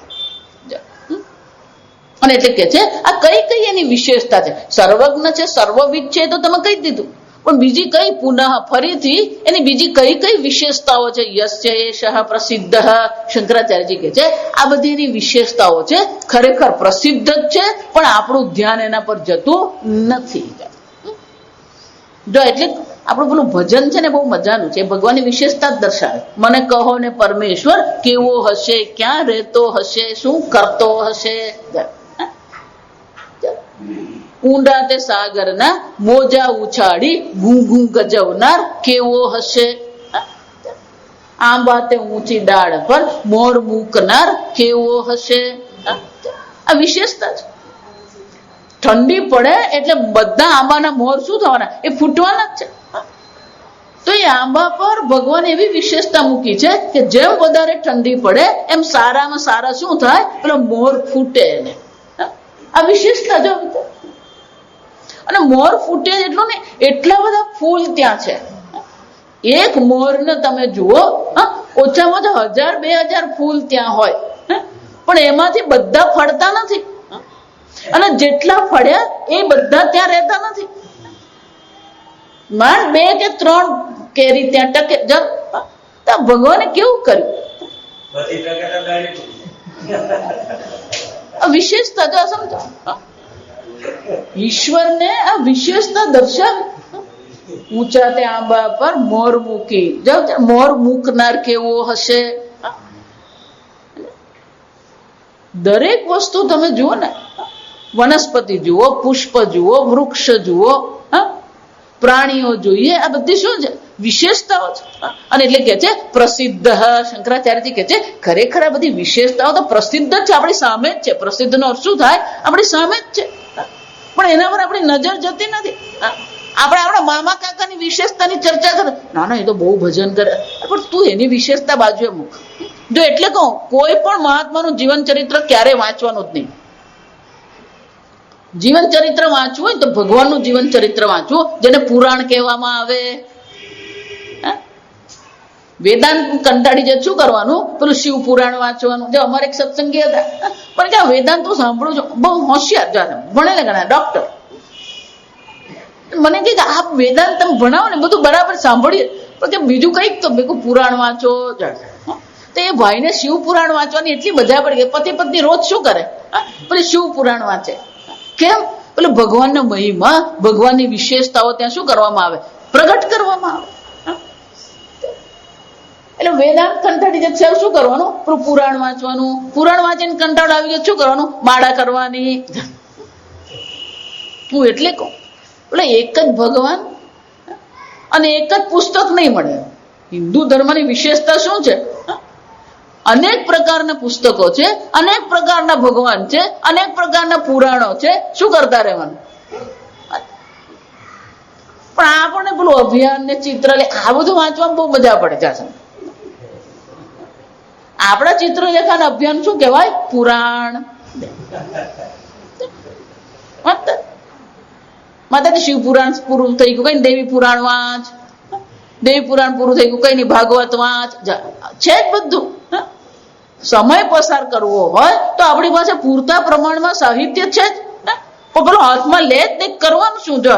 અને એટલે કે છે આ કઈ કઈ એની વિશેષતા છે? સર્વજ્ઞ છે, સર્વવિદ છે, તો તમે કહી દીધું, પણ બીજી કઈ પુનઃ ફરીથી એની બીજી કઈ કઈ વિશેષતાઓ છે? યસ્ય એષઃ પ્રસિદ્ધ. શંકરાચાર્યજી કે છે આ બધી એની વિશેષતાઓ છે, ખરેખર પ્રસિદ્ધ જ છે, પણ આપણું ધ્યાન એના પર જતું નથી. જો એટલે આપણું પેલું ભજન છે ને બહુ મજાનું છે, ભગવાનની વિશેષતા જ દર્શાવે. મને કહો ને પરમેશ્વર કેવો હશે, ક્યાં રહેતો હશે, શું કરતો હશે. ઊંડા તે સાગરના મોજા ઉછાળી ઘૂં ઘૂં ગજવનાર કેવો હશે. આંબા તે ઊંચી ડાળ પર મોર મૂકનાર કેવો હશે. આ વિશેષતા છે. ઠંડી પડે એટલે બધા આંબાના મોર શું થવાના? એ ફૂટવાના જ છે. તો એ આંબા પર ભગવાન એવી વિશેષતા મૂકી છે કે જેમ વધારે ઠંડી પડે એમ સારામાં સારા શું થાય? પેલો મોર ફૂટે. એને આ વિશેષતા જો. અને મોર ફૂટે એટલું ને, એટલા બધા ફૂલ ત્યાં છે. એક મોરને તમે જુઓ, ઓછામાં ઓછા 1000-2000 ફૂલ ત્યાં હોય, પણ એમાંથી બધા ફળતા નથી. અને જેટલા ફળ્યા એ બધા ત્યાં રહેતા નથી. માંડ 2 કે 3 કેરી ત્યાં ટકે. તો ભગવાને કેવું કર્યું? વિશેષતા જો સમજો. ઈશ્વરને આ વિશેષતા દર્શાવી. ઊંચા તે આંબા પર મોર મૂકી. મોર મૂકનાર કેવો હશે. દરેક વસ્તુ તમે જુઓ ને, વનસ્પતિ જુઓ, પુષ્પ જુઓ, વૃક્ષ જુઓ, પ્રાણીઓ જોઈએ, આ બધી શું છે? વિશેષતાઓ છે. અને એટલે કે છે પ્રસિદ્ધ. શંકરાચાર્યજી કે છે ખરેખર આ બધી વિશેષતાઓ તો પ્રસિદ્ધ જ છે, આપણી સામે જ છે. પ્રસિદ્ધ નો અર્થ શું થાય? આપણી સામે જ છે, પણ એના પર આપણી નજર જતી નથી. આપણે આપણા મામા કાકાની વિશેષતાની ચર્ચા કરે, ના ના એ તો બહુ ભજન કરે, પણ તું એની વિશેષતા બાજુએ મૂક. જો એટલે કહું, કોઈ પણ મહાત્માનું જીવન ચરિત્ર ક્યારે વાંચવાનું જ નહીં. જીવન ચરિત્ર વાંચવું હોય તો ભગવાનનું જીવન ચરિત્ર વાંચવું, જેને પુરાણ કહેવામાં આવે. વેદાંત કંટાળી જાય શું કરવાનું? પેલું શિવ પુરાણ વાંચવાનું. જો અમારે એક સત્સંગી હતા, પણ કે વેદાંત હું સાંભળું છું, બહુ હોશિયાર જાણે ભણેલા ઘણા ડોક્ટર. મને કે આ વેદાંત તમે ભણાવો ને બધું બરાબર સાંભળીએ, પણ કે બીજું કઈક તો ભેગું પુરાણ વાંચો. તો એ ભાઈને શિવ પુરાણ વાંચવાની એટલી મજા પડી ગઈ. પતિ પત્ની રોજ શું કરે? પેલી શિવ પુરાણ વાંચે. કેમ? પેલું ભગવાનના મહિમા, ભગવાનની વિશેષતાઓ ત્યાં શું કરવામાં આવે? પ્રગટ કરવામાં આવે. એટલે વેદાંત કંટાળી જશે, શું કરવાનું? પુરાણ વાંચવાનું. પુરાણ વાંચીને કંટાળો આવી ગયો, શું કરવાનું? માળા કરવાની. હું એટલે કહું, એટલે એક જ ભગવાન અને એક જ પુસ્તક નહીં મળે. હિન્દુ ધર્મની વિશેષતા શું છે? અનેક પ્રકારના પુસ્તકો છે, અનેક પ્રકારના ભગવાન છે, અનેક પ્રકારના પુરાણો છે. શું કરતા રહેવાનું? પણ આપણને પેલું અભિયાન ને ચિત્રલેખ આ બધું વાંચવામાં બહુ મજા પડે છે. આપણા ચિત્રલેખાના અભિયાન શું કહેવાય? પુરાણ. માતાજી શિવ પુરાણ પૂરું થઈ ગયું, કઈ દેવી પુરાણ વાંચ. દેવી પુરાણ પૂરું થઈ ગયું, કઈ નહીં ભાગવત વાંચ. છે જ બધું. સમય પસાર કરવો હોય તો આપણી પાસે પૂરતા પ્રમાણમાં સાહિત્ય છે જ. પણ પેલો હાથમાં લે જ નહીં, કરવાનું શું? જો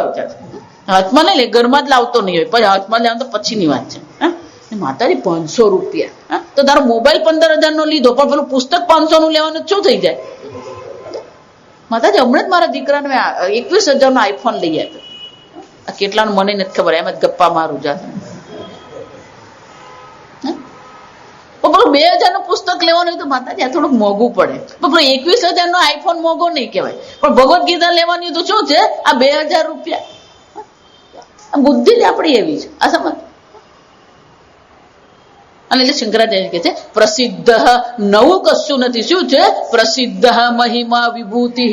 હાથમાં લઈ લે, ઘરમાં જ લાવતો નહીં હોય, પછી હાથમાં લેવાનું તો પછીની વાત છે. માતાજી 500 રૂપિયા, તો તારો મોબાઈલ 15,000 નો લીધો, પણ પેલું પુસ્તક 500 નું લેવાનું શું થઈ જાય? માતાજી હમણાં જ મારા દીકરાને 21,000 નો આઈફોન લઈ આપ્યો. આ કેટલાનું મને નથી ખબર, એમ જ ગપ્પા મારું જાતે. પેલું 2,000 નું પુસ્તક લેવાનું હોય તો માતાજી આ થોડુંક મોંઘું પડે. પણ 21,000 નો આઈફોન મોંઘો નહીં કહેવાય. પણ ભગવદ ગીતા લેવાની તો શું છે? આ 2,000 રૂપિયા. બુદ્ધિ જ આપણી એવી છે. આ સમજ. અને એટલે શંકરાચાર્ય કહે છે પ્રસિદ્ધ નવું કશું નથી. શું છે? પ્રસિદ્ધ મહિમા વિભૂતિ.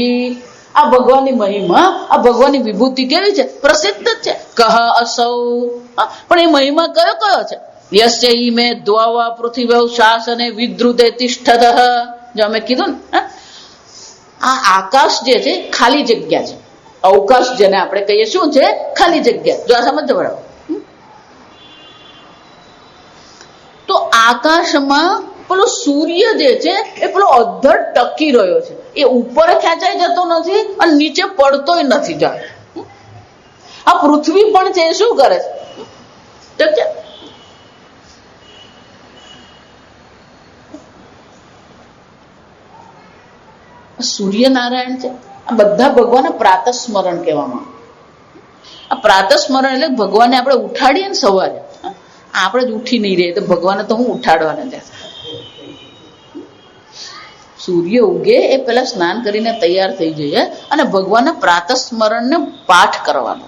આ ભગવાનની મહિમા, આ ભગવાનની વિભૂતિ કેવી છે? પ્રસિદ્ધ જ છે. કહ અસૌ. પણ એ મહિમા કયો કયો છે? યસ્ય ઈમે દ્વા પૃથ્વી શાસને વિદ્રુતે તિષ્ઠત. જો અમે કીધું ને, આ આકાશ જે છે ખાલી જગ્યા છે. અવકાશ જેને આપણે કહીએ શું છે? ખાલી જગ્યા. જો આ સમજો બરાબર. તો આકાશમાં પેલો સૂર્ય જે છે એ પેલો અધ્ધર ટકી રહ્યો છે. એ ઉપર ખેંચાઈ જતો નથી અને નીચે પડતોય નથી જતો. આ પૃથ્વી પણ છે એ શું કરે છે? સૂર્યનારાયણ છે. આ બધા ભગવાન પ્રાતઃ સ્મરણ કહેવામાં આવે. આ પ્રાતઃ સ્મરણ એટલે ભગવાનને આપણે ઉઠાડીએ ને સવારે, આપણે જ ઉઠી નહીં રહીએ તો ભગવાને તો હું ઉઠાડવાના છે. સૂર્ય ઉગે એ પેલા સ્નાન કરીને તૈયાર થઈ જઈએ અને ભગવાનના પ્રાતઃ સ્મરણને પાઠ કરવાનો.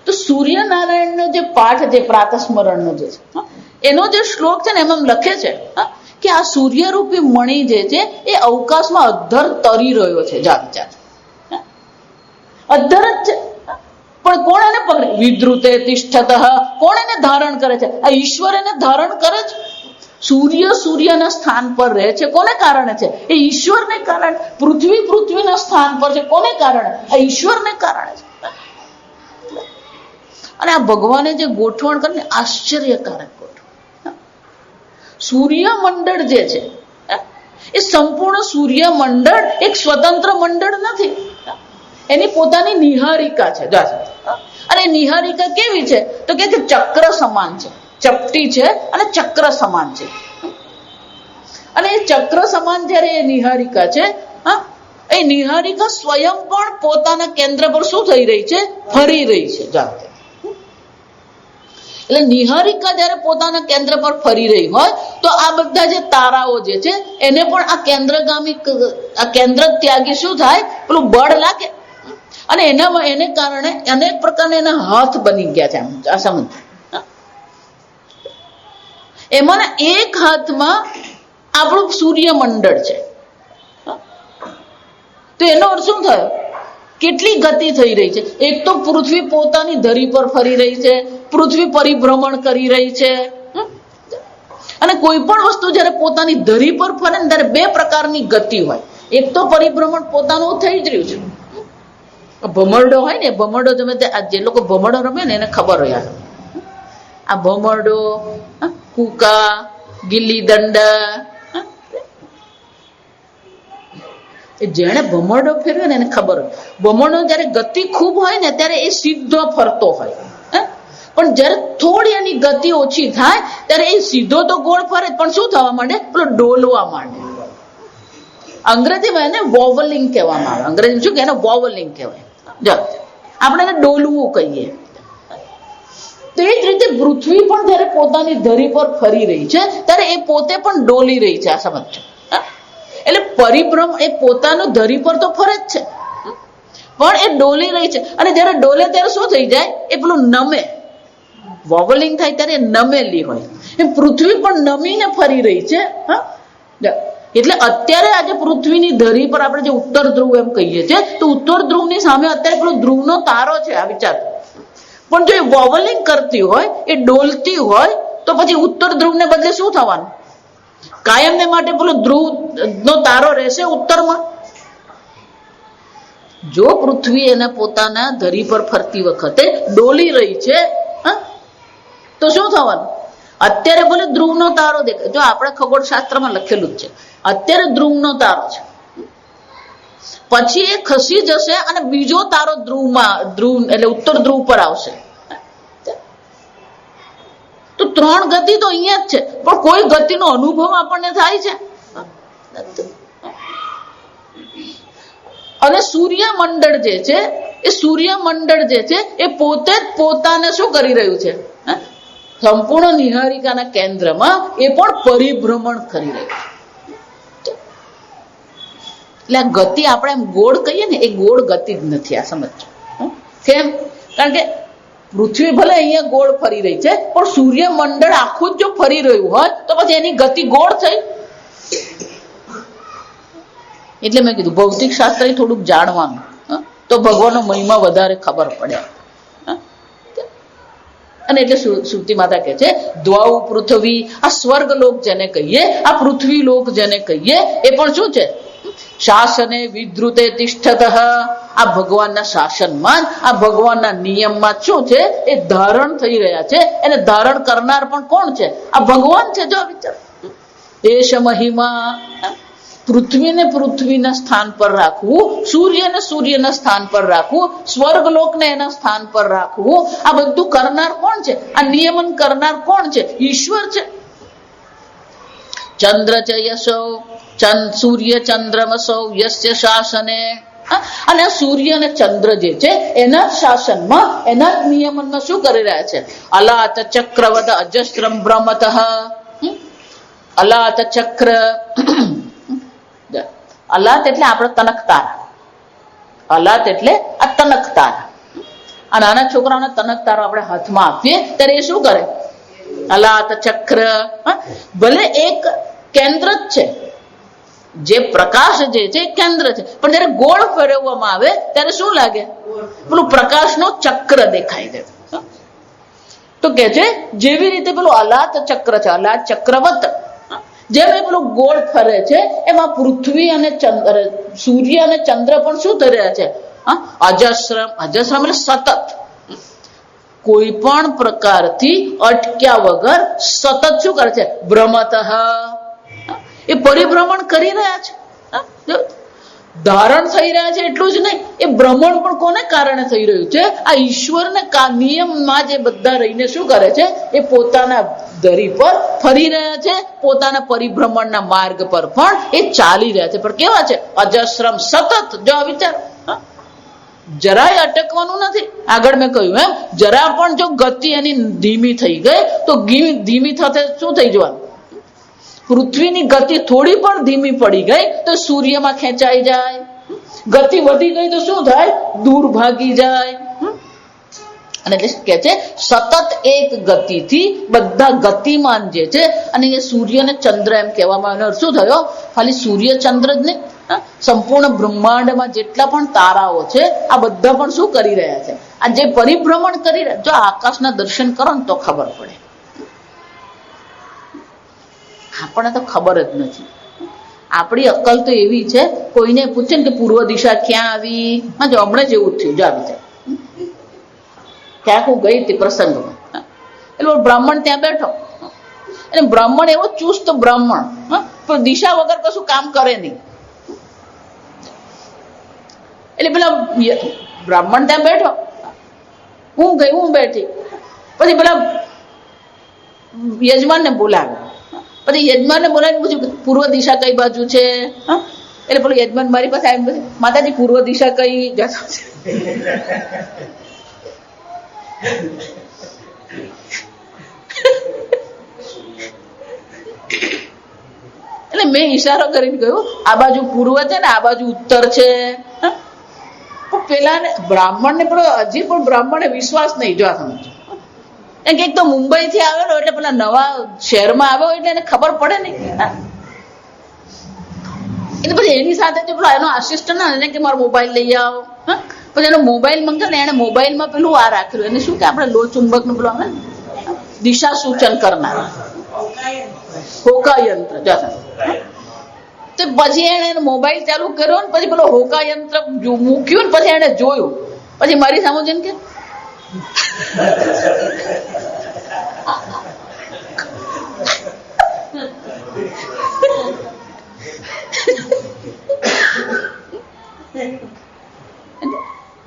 તો સૂર્યનારાયણનો જે પાઠ છે પ્રાતઃ સ્મરણનો જે છે, એનો જે શ્લોક છે ને એમાં લખે છે કે આ સૂર્યરૂપી મણિ જે છે એ અવકાશમાં અધ્ધર તરી રહ્યો છે. જાત અધ્ધર જ છે. પણ કોણ એને પકડે? વિદ્રુતે તિષ્ઠત. કોણ એને ધારણ કરે છે? આ ઈશ્વર એને ધારણ કરે છે. સૂર્યના સ્થાન પર રહે છે. કોને કારણે છે? એ ઈશ્વરને કારણે. પૃથ્વીના સ્થાન પર છે. કોને કારણે? આ ઈશ્વરને કારણે છે. અને આ ભગવાને જે ગોઠવણ કરીને આશ્ચર્યકારક ગોઠવણ. સૂર્યમંડળ જે છે એ સંપૂર્ણ સૂર્યમંડળ એક સ્વતંત્ર મંડળ નથી. એની પોતાની નિહારિકા છે. અને નિહારિકા કેવી છે? તો કે ચક્ર સમાન છે. ચપટી છે અને ચક્ર સમાન છે. અને એ ચક્ર સમાન જયારે એ નિહારિકા છે, એ નિહારિકા સ્વયં પણ પોતાના કેન્દ્ર પર શું થઈ રહી છે? ફરી રહી છે જાતે. એટલે નિહારિકા જયારે પોતાના કેન્દ્ર પર ફરી રહી હોય તો આ બધા જે તારાઓ જે છે એને પણ આ કેન્દ્રગામી, આ કેન્દ્ર ત્યાગી શું થાય? પેલું બળ લાગે અને એને કારણે અનેક પ્રકારના એના હાથ બની ગયા છે. આ સમજ. એમાં એક હાથમાં આપણું સૂર્યમંડળ છે. તો એનો અર્થ શું થયો? કેટલી ગતિ થઈ રહી છે. એક તો પૃથ્વી પોતાની ધરી પર ફરી રહી છે, પૃથ્વી પરિભ્રમણ કરી રહી છે. અને કોઈ પણ વસ્તુ જયારે પોતાની ધરી પર ફરે ને ત્યારે બે પ્રકારની ગતિ હોય. એક તો પરિભ્રમણ પોતાનું થઈ જ રહ્યું છે. ભમરડો હોય ને, ભમરડો તમે જે લોકો ભમરડો રમે ને એને ખબર હોય આ ભમરડો, કુકા, ગિલ્લી દંડા, જેને ભમરડો ફેરવે ને એને ખબર હોય. ભમરડો જયારે ગતિ ખૂબ હોય ને ત્યારે એ સીધો ફરતો હોય, પણ જયારે થોડી એની ગતિ ઓછી થાય ત્યારે એ સીધો તો ગોળ ફરે પણ શું થવા માંડે, પેલો ડોલવા માંડે. અંગ્રેજીમાં એને વોવલિંગ કહેવામાં આવે. અંગ્રેજી શું કે એને વોવલિંગ કહેવાય. જો આપણે એને ડોલવું કહીએ. તો એ જ રીતે પૃથ્વી પણ જયારે પોતાની ધરી પર ફરી રહી છે ત્યારે એ પોતે પણ ડોલી રહી છે. આ સમજો. એટલે પરિભ્રમ એ પોતાનું ધરી પર તો ફરે જ છે પણ એ ડોલી રહી છે. અને જયારે ડોલે ત્યારે શું થઈ જાય, એ પેલું નમે, વોવલિંગ થાય ત્યારે એ નમેલી હોય. એ પૃથ્વી પણ નમીને ફરી રહી છે. એટલે અત્યારે આજે પૃથ્વીની ધરી પર આપણે જે ઉત્તર ધ્રુવ એમ કહીએ છીએ, તો ઉત્તર ધ્રુવની સામે અત્યારે પેલો ધ્રુવનો તારો છે. આ વિચાર. પણ જો એ વોવલિંગ કરતી હોય, એ ડોલતી હોય, તો પછી ઉત્તર ધ્રુવને બદલે શું થવાનું, કાયમને માટે પેલો ધ્રુવ નો તારો રહેશે ઉત્તરમાં. જો પૃથ્વી એના પોતાના ધરી પર ફરતી વખતે ડોલી રહી છે તો શું થવાનું, અત્યારે ભલે ધ્રુવનો તારો દેખાય. જો આપણા ખગોળશાસ્ત્રમાં લખેલું જ છે, અત્યારે ધ્રુવનો તારો છે, પછી એ ખસી જશે અને બીજો તારો ધ્રુવ એટલે ઉત્તર ધ્રુવ પર આવશે. તો ત્રણ ગતિ તો અહીંયા જ છે, પણ કોઈ ગતિનો અનુભવ આપણને થાય છે. અને સૂર્યમંડળ જે છે, એ સૂર્યમંડળ જે છે એ પોતે જ પોતાને શું કરી રહ્યું છે, સંપૂર્ણ નિહારિકાના કેન્દ્રમાં એ પણ પરિભ્રમણ કરી રહ્યું છે. એટલે આ ગતિ આપણે એમ ગોળ કહીએ ને, એ ગોળ ગતિ જ નથી. આ સમજો કેમ? કારણ કે પૃથ્વી ભલે અહીંયા ગોળ ફરી રહી છે, પણ સૂર્યમંડળ આખું જ જો ફરી રહ્યું હોય તો પછી એની ગતિ ગોળ થઈ. એટલે મેં કીધું ભૌતિક શાસ્ત્ર થોડુંક જાણવાનું, તો ભગવાનનો મહિમા વધારે ખબર પડે. અને એટલે શ્રુતિ માતા કહે છે દ્વાઉ પૃથ્વી, આ સ્વર્ગ લોક જેને કહીએ, આ પૃથ્વી લોક જેને કહીએ, એ પણ શું છે, શાસને વિદ્રુતે તિષ્ઠત. આ ભગવાનના શાસનમાં, આ ભગવાનના નિયમમાં શું છે, એ ધારણ થઈ રહ્યા છે. એને ધારણ કરનાર પણ કોણ છે, આ ભગવાન છે. જો વિચાર, એશ મહિમા. પૃથ્વીને પૃથ્વીના સ્થાન પર રાખવું, સૂર્યને સૂર્યના સ્થાન પર રાખવું, સ્વર્ગલોકને એના સ્થાન પર રાખવું, આ બધું કરનાર કોણ છે, આ નિયમન કરનાર કોણ છે, ઈશ્વર છે. ચંદ્ર ચ યશો, સૂર્ય ચંદ્રમસો યસ્ય શાસને. અને સૂર્ય અને ચંદ્ર જે છે એના શાસનમાં, એના નિયમનમાં શું કરી રહ્યા છે, અલાત ચક્રવદ અજસ્રમ ભ્રમત. અલાત ચક્ર, અલાત એટલે આપણે તનક તારા. અલાત એટલે આ તનક તારા. આ નાના છોકરાઓને તનક તારો આપણે હાથમાં આપીએ ત્યારે એ શું કરે, અલાત ચક્ર. ભલે એક કેન્દ્ર જ છે, જે પ્રકાશ જે છે કેન્દ્ર છે, પણ જયારે ગોળ ફેરવવામાં આવે ત્યારે શું લાગે, પેલું પ્રકાશનો ચક્ર દેખાય છે. તો કે છે જેવી રીતે પેલું અલાત ચક્ર છે, અલાત ચક્રવત, જેમ એ પેલું ગોળ ફરે છે, એમાં પૃથ્વી અને ચંદ્ર, સૂર્ય અને ચંદ્ર પણ શું થઈ રહ્યા છે, અજસ્રમ. અજસ્રમ એટલે સતત, કોઈ પણ પ્રકારથી અટક્યા વગર સતત શું કરે છે, ભ્રમત. એ પરિભ્રમણ કરી રહ્યા છે, ધારણ થઈ રહ્યા છે. એટલું જ નહીં, એ ભ્રમણ પણ કોને કારણે થઈ રહ્યું છે, આ ઈશ્વરને નિયમમાં જે બધા રહીને શું કરે છે, એ પોતાના ધરી પર ફરી રહ્યા છે, પોતાના પરિભ્રમણના માર્ગ પર પણ એ ચાલી રહ્યા છે. પણ કેવા છે, અજસ્રમ, સતત. જો આ વિચાર, જરાય અટકવાનું નથી. આગળ મેં કહ્યું એમ, જરા પણ જો ગતિ એની ધીમી થઈ ગઈ તો ધીમી થશે શું થઈ જવાનું, પૃથ્વીની ગતિ થોડી પણ ધીમી પડી ગઈ તો સૂર્યમાં ખેંચાઈ જાય, ગતિ વધી ગઈ તો શું થાય, દૂર ભાગી જાય. અને એટલે કે છે સતત એક ગતિથી બધા ગતિમાન જે છે, અને એ સૂર્ય ને ચંદ્ર એમ કહેવામાં આવે. શું થયો, ખાલી સૂર્ય ચંદ્ર જ નહીં, સંપૂર્ણ બ્રહ્માંડમાં જેટલા પણ તારાઓ છે આ બધા પણ શું કરી રહ્યા છે? આ જે પરિભ્રમણ કરી રહ્યા. જો આકાશના દર્શન કરો ને તો ખબર પડે. આપણને તો ખબર જ નથી. આપણી અક્કલ તો એવી છે, કોઈને પૂછે ને કે પૂર્વ દિશા ક્યાં આવી, હા જો હમણાં જ એવું જ થયું. જો આવી જાય ક્યાંક હું ગઈ હતી પ્રસંગમાં, એટલે બ્રાહ્મણ ત્યાં બેઠો, અને બ્રાહ્મણ એવો ચુસ્ત બ્રાહ્મણ, પણ દિશા વગર કશું કામ કરે નહીં. એટલે પેલા બ્રાહ્મણ ત્યાં બેઠો, હું ગઈ, હું બેઠી, પછી પેલા યજમાનને બોલાવ્યો. પછી યજમાનને બોલાવીને પૂછ્યું પૂર્વ દિશા કઈ બાજુ છે? એટલે પેલો યજમાન મારી પાસે આવીને પૂછે, માતાજી પૂર્વ દિશા કઈ જતો છે? એટલે મેં ઈશારો કરીને કહ્યું આ બાજુ પૂર્વ છે ને આ બાજુ ઉત્તર છે. પણ પેલા બ્રાહ્મણને પણ હજી પણ બ્રાહ્મણને વિશ્વાસ નહીં. જો સમજો એમ કે એક તો મુંબઈ થી આવેલો એટલે પેલા નવા શહેરમાં આવ્યો એટલે એને ખબર પડે નહીં. એટલે પછી એની સાથે જો પેલો એનો આસિસ્ટન્ટ એને કે મારો મોબાઈલ લઈ આવો. પછી એનો મોબાઈલ મંગાવે ને એને મોબાઈલમાં પેલું આ રાખેલું, એને શું કે આપણે લો ચુંબક નું પેલું આવે દિશા સૂચન કરનાર હોકા યંત્ર. તો પછી એને મોબાઈલ ચાલુ કર્યો ને પછી પેલો હોકા યંત્ર મૂક્યું ને પછી એને જોયું. પછી મારી સામે જઈને કે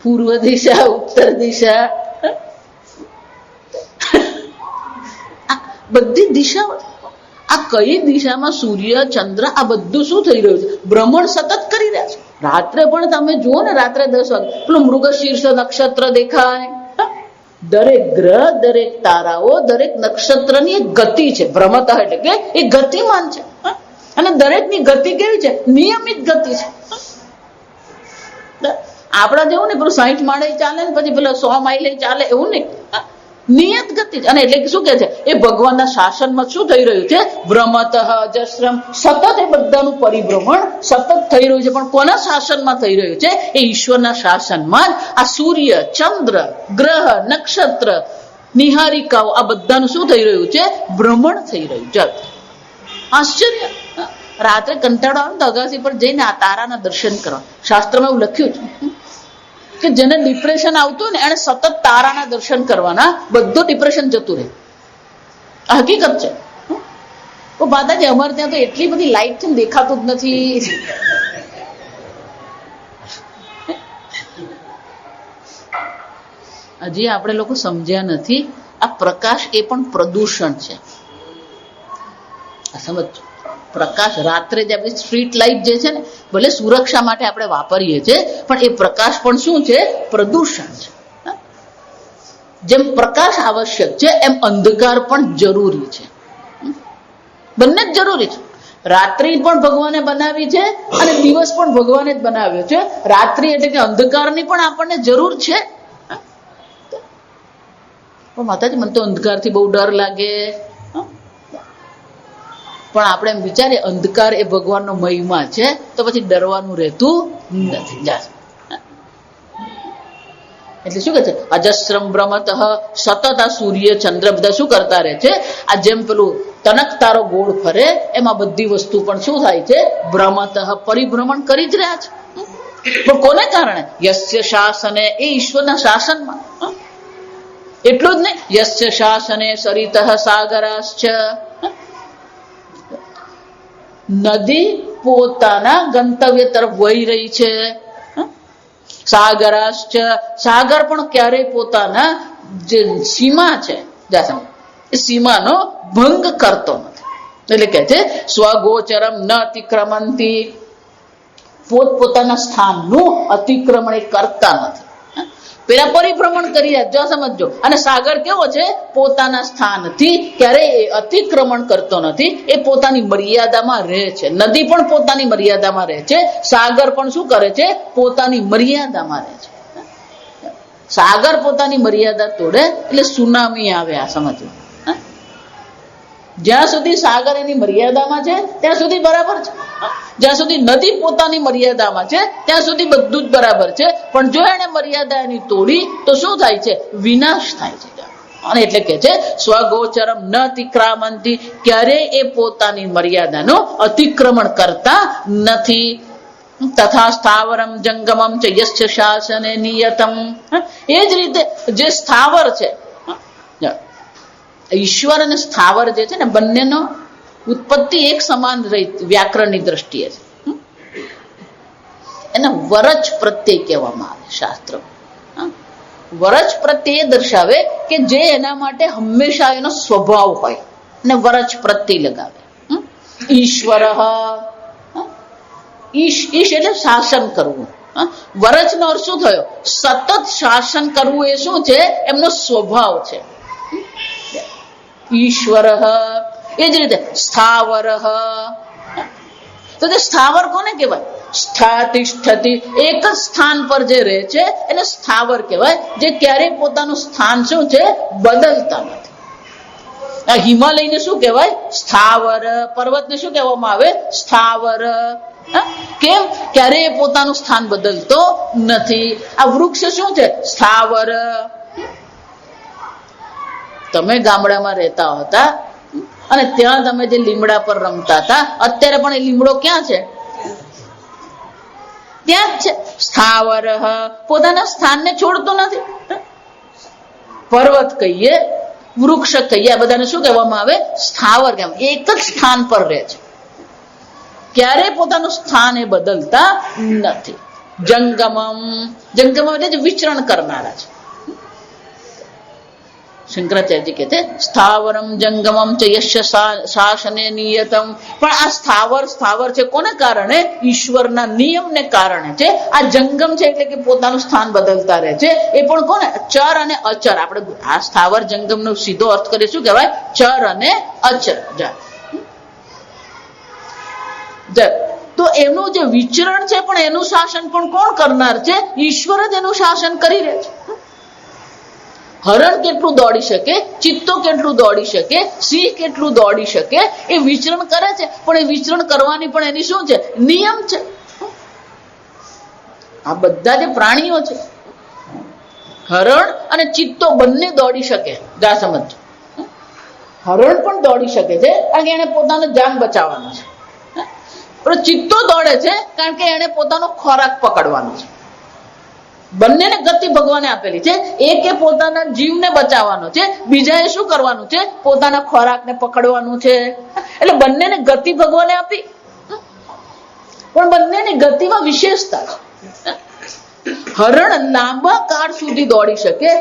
પૂર્વ દિશા, ઉત્તર દિશા, બધી દિશા. આ કઈ દિશામાં સૂર્ય ચંદ્ર આ બધું શું થઈ રહ્યું છે? ભ્રમણ સતત કરી રહ્યા છે. રાત્રે પણ તમે જુઓ ને, રાત્રે 10 વાગે પેલું મૃગશીર્ષ નક્ષત્ર દેખાય. દરેક ગ્રહ, દરેક તારાઓ, દરેક નક્ષત્રની એક ગતિ છે. ભ્રમત એટલે કે એ ગતિમાન છે. અને દરેકની ગતિ કેવી છે? નિયમિત ગતિ છે. આપડા જેવું ને પેલું 60 માળે ચાલે ને પછી પેલા 100 માઇલે ચાલે એવું નહીં. નિયત ગતિ. અને એટલે શું કે છે? એ ભગવાનના શાસનમાં શું થઈ રહ્યું છે? ભ્રમત અજસ્રમ, સતત એ બધાનું પરિભ્રમણ સતત થઈ રહ્યું છે. પણ કોના શાસનમાં થઈ રહ્યું છે? એ ઈશ્વરના શાસનમાં. આ સૂર્ય, ચંદ્ર, ગ્રહ, નક્ષત્ર, નિહારિકાઓ આ બધાનું શું થઈ રહ્યું છે? ભ્રમણ થઈ રહ્યું છે. આશ્ચર્ય. રાત્રે કંટાળો આવે તો અગાસી પર જઈને આ તારાના દર્શન કરવા. શાસ્ત્રમાં એવું લખ્યું છે કે જેને ડિપ્રેશન આવતું ને એને સતત તારાના દર્શન કરવાના, બધું ડિપ્રેશન જતું રહે. આ હકીકત છે. તો માતાજી અમારે ત્યાં તો એટલી બધી લાઈટ છે ને દેખાતું જ નથી. હજી આપણે લોકો સમજ્યા નથી આ પ્રકાશ એ પણ પ્રદૂષણ છે. સમજો, પ્રકાશ રાત્રે જે આપણી સ્ટ્રીટ લાઇટ જે છે ને, ભલે સુરક્ષા માટે આપણે વાપરીએ છીએ, પણ એ પ્રકાશ પણ શું છે? પ્રદૂષણ છે. જેમ પ્રકાશ આવશ્યક છે એમ અંધકાર પણ જરૂરી છે. બંને જ જરૂરી છે. રાત્રિ પણ ભગવાને બનાવી છે અને દિવસ પણ ભગવાને જ બનાવ્યો છે. રાત્રિ એટલે કે અંધકારની પણ આપણને જરૂર છે. પણ માતાજી મને તો અંધકારથી બહુ ડર લાગે. પણ આપણે એમ વિચારીએ અંધકાર એ ભગવાનનો મહિમા છે તો પછી ડરવાનું રહેતું નથી. એટલે શું કહે છે? અજસ્રમ ભ્રમત, સતત આ સૂર્ય ચંદ્ર બધા શું કરતા રહે છે? આ જેમ પેલું તનક તારો ગોળ ફરે એમાં બધી વસ્તુ પણ શું થાય છે? ભ્રમત, પરિભ્રમણ કરી જ રહ્યા છે. પણ કોને કારણે? યસ્ય શાસને, એ ઈશ્વરના શાસનમાં. એટલું જ નહીં, યસ્ય શાસને સરિતઃ સાગરાશ્ચ, નદી પોતાના ગંતવ્ય તરફ વહી રહી છે. સાગરાશ્ચ, સાગર પણ ક્યારેય પોતાના જે સીમા છે એ સીમાનો ભંગ કરતો નથી. એટલે કે છે સ્વગોચરમ ન અતિક્રમંતી, પોતપોતાના સ્થાનનું અતિક્રમણ એ કરતા નથી. પેલા પરિભ્રમણ કરી રહ્યા, જો સમજો. અને સાગર કેવો છે? પોતાના સ્થાનથી ક્યારેય અતિક્રમણ કરતો નથી. એ પોતાની મર્યાદામાં રહે છે. નદી પણ પોતાની મર્યાદામાં રહે છે. સાગર પણ શું કરે છે? પોતાની મર્યાદામાં રહે છે. સાગર પોતાની મર્યાદા તોડે એટલે સુનામી આવે. આ સમજો. જ્યાં સુધી સાગર એની મર્યાદામાં છે ત્યાં સુધી બરાબર છે, જ્યાં સુધી નદી પોતાની મર્યાદામાં છે ત્યાં સુધી બધું જ બરાબર છે. પણ જો એને મર્યાદા એની તોડી તો શું થાય છે? વિનાશ થાય છે. અને એટલે કે છે સ્વગોચરમ ન અતિક્રામંતિ, ક્યારેય એ પોતાની મર્યાદાનું અતિક્રમણ કરતા નથી. તથા સ્થાવરમ જંગમમ ચ યસ્ય શાસને નિયતમ, એ જ રીતે જે સ્થાવર છે, ઈશ્વર અને સ્થાવર જે છે ને બંનેનો ઉત્પત્તિ એક સમાન રહી વ્યાકરણની દ્રષ્ટિએ છે. એને વરજ પ્રત્યય કહેવામાં આવે શાસ્ત્ર. વરજ પ્રત્યય દર્શાવે કે જે એના માટે હંમેશા એનો સ્વભાવ હોય અને વરજ પ્રત્યય લગાવે. ઈશ્વર, ઈશ એટલે શાસન કરવું. વરજનો અર્થ શું થયો? સતત શાસન કરવું. એ શું છે? એમનો સ્વભાવ છે. ઈશ્વર, એ જ રીતે સ્થાવર. તો તે સ્થાવર કોને કહેવાય? સ્થાતિષ્ઠતિ, એક જ સ્થાન પર જે રહે છે એને સ્થાવર કહેવાય, જે ક્યારેય પોતાનું સ્થાન શું છે? બદલતા નથી. આ હિમાલયને શું કહેવાય? સ્થાવર. પર્વતને શું કહેવામાં આવે? સ્થાવર. કેમ? ક્યારેય પોતાનું સ્થાન બદલતો નથી. આ વૃક્ષ શું છે? સ્થાવર. તમે ગામડામાં રહેતા હતા અને ત્યાં તમે જે લીમડા પર રમતા હતા, અત્યારે પણ એ લીમડો ક્યાં છે? ત્યાં જ છે. સ્થાવર, પોતાના સ્થાનને છોડતો નથી. પર્વત કહીએ, વૃક્ષ કહીએ, આ બધાને શું કહેવામાં આવે? સ્થાવર કહેવામાં. એક જ સ્થાન પર રહે છે, ક્યારેય પોતાનું સ્થાન એ બદલતા નથી. જંગમમ, જંગમમ એટલે વિચરણ કરનારા છે. શંકરાચાર્યજી કહે છે સ્થાવરમ જંગમમ ચ યસ્ય શાસને નિયતમ. પણ આ સ્થાવર છે કોને કારણે? ઈશ્વરના નિયમને કારણે છે. આ જંગમ છે એટલે કે પોતાનું સ્થાન બદલતા રહે છે. એ પણ કોને? ચર અને અચર. આપણે આ સ્થાવર જંગમનો સીધો અર્થ કરીએ શું કહેવાય? ચર અને અચર. તો એનું જે વિચરણ છે પણ એનું શાસન પણ કોણ કરનાર છે? ઈશ્વર જ એનું શાસન કરી રહે છે. હરણ કેટલું દોડી શકે, ચિત્તો કેટલું દોડી શકે, સિંહ કેટલું દોડી શકે, એ વિચરણ કરે છે. પણ એ વિચરણ કરવાની પણ એની શું છે? નિયમ છે. આ બધા જે પ્રાણીઓ છે, હરણ અને ચિત્તો બંને દોડી શકે. જા સમજ. હરણ પણ દોડી શકે છે કારણ કે એને પોતાનો જાન બચાવવાનો છે, પણ ચિત્તો દોડે છે કારણ કે એને પોતાનો ખોરાક પકડવાનો છે. બંનેને ગતિ ભગવાને આપેલી છે. એકે પોતાના જીવને બચાવવાનો છે, બીજાએ શું કરવાનું છે? પોતાના ખોરાકને પકડવાનું છે. એટલે બંનેને ગતિ ભગવાને આપી, પણ બંનેની ગતિમાં વિશેષતા છે. હરણ લાંબા કાળ સુધી દોડી શકે,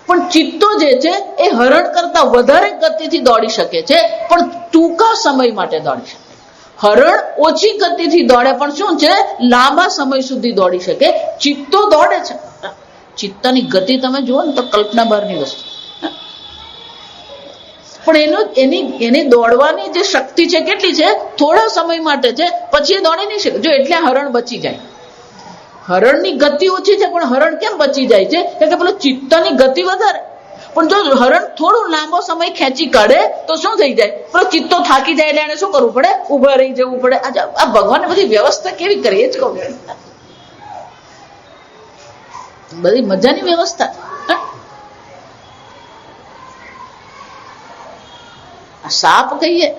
પણ ચિત્તો જે છે એ હરણ કરતા વધારે ગતિથી દોડી શકે છે, પણ ટૂંકા સમય માટે દોડી શકે. હરણ ઓછી ગતિથી દોડે પણ શું છે? લાંબા સમય સુધી દોડી શકે. ચિત્તો દોડે છે, ચિત્તની ગતિ તમે જુઓ ને તો કલ્પના બહારની વસ્તુ. પણ એની દોડવાની જે શક્તિ છે કેટલી છે? થોડા સમય માટે છે, પછી એ દોડી નહીં શકે. જો એટલે હરણ બચી જાય. હરણની ગતિ ઓછી છે પણ હરણ કેમ બચી જાય છે? કારણ કે પેલું ચિત્તની ગતિ વધારે. પણ જો હરણ થોડું લાંબો સમય ખેંચી કાઢે તો શું થઈ જાય? પેલો ચિત્તો થાકી જાય એટલે એને શું કરવું પડે? ઉભા રહી જવું પડે. આ ભગવાને બધી વ્યવસ્થા કેવી કરી એ જ કહું. બધી મજાની વ્યવસ્થા. સાપ કહીએ,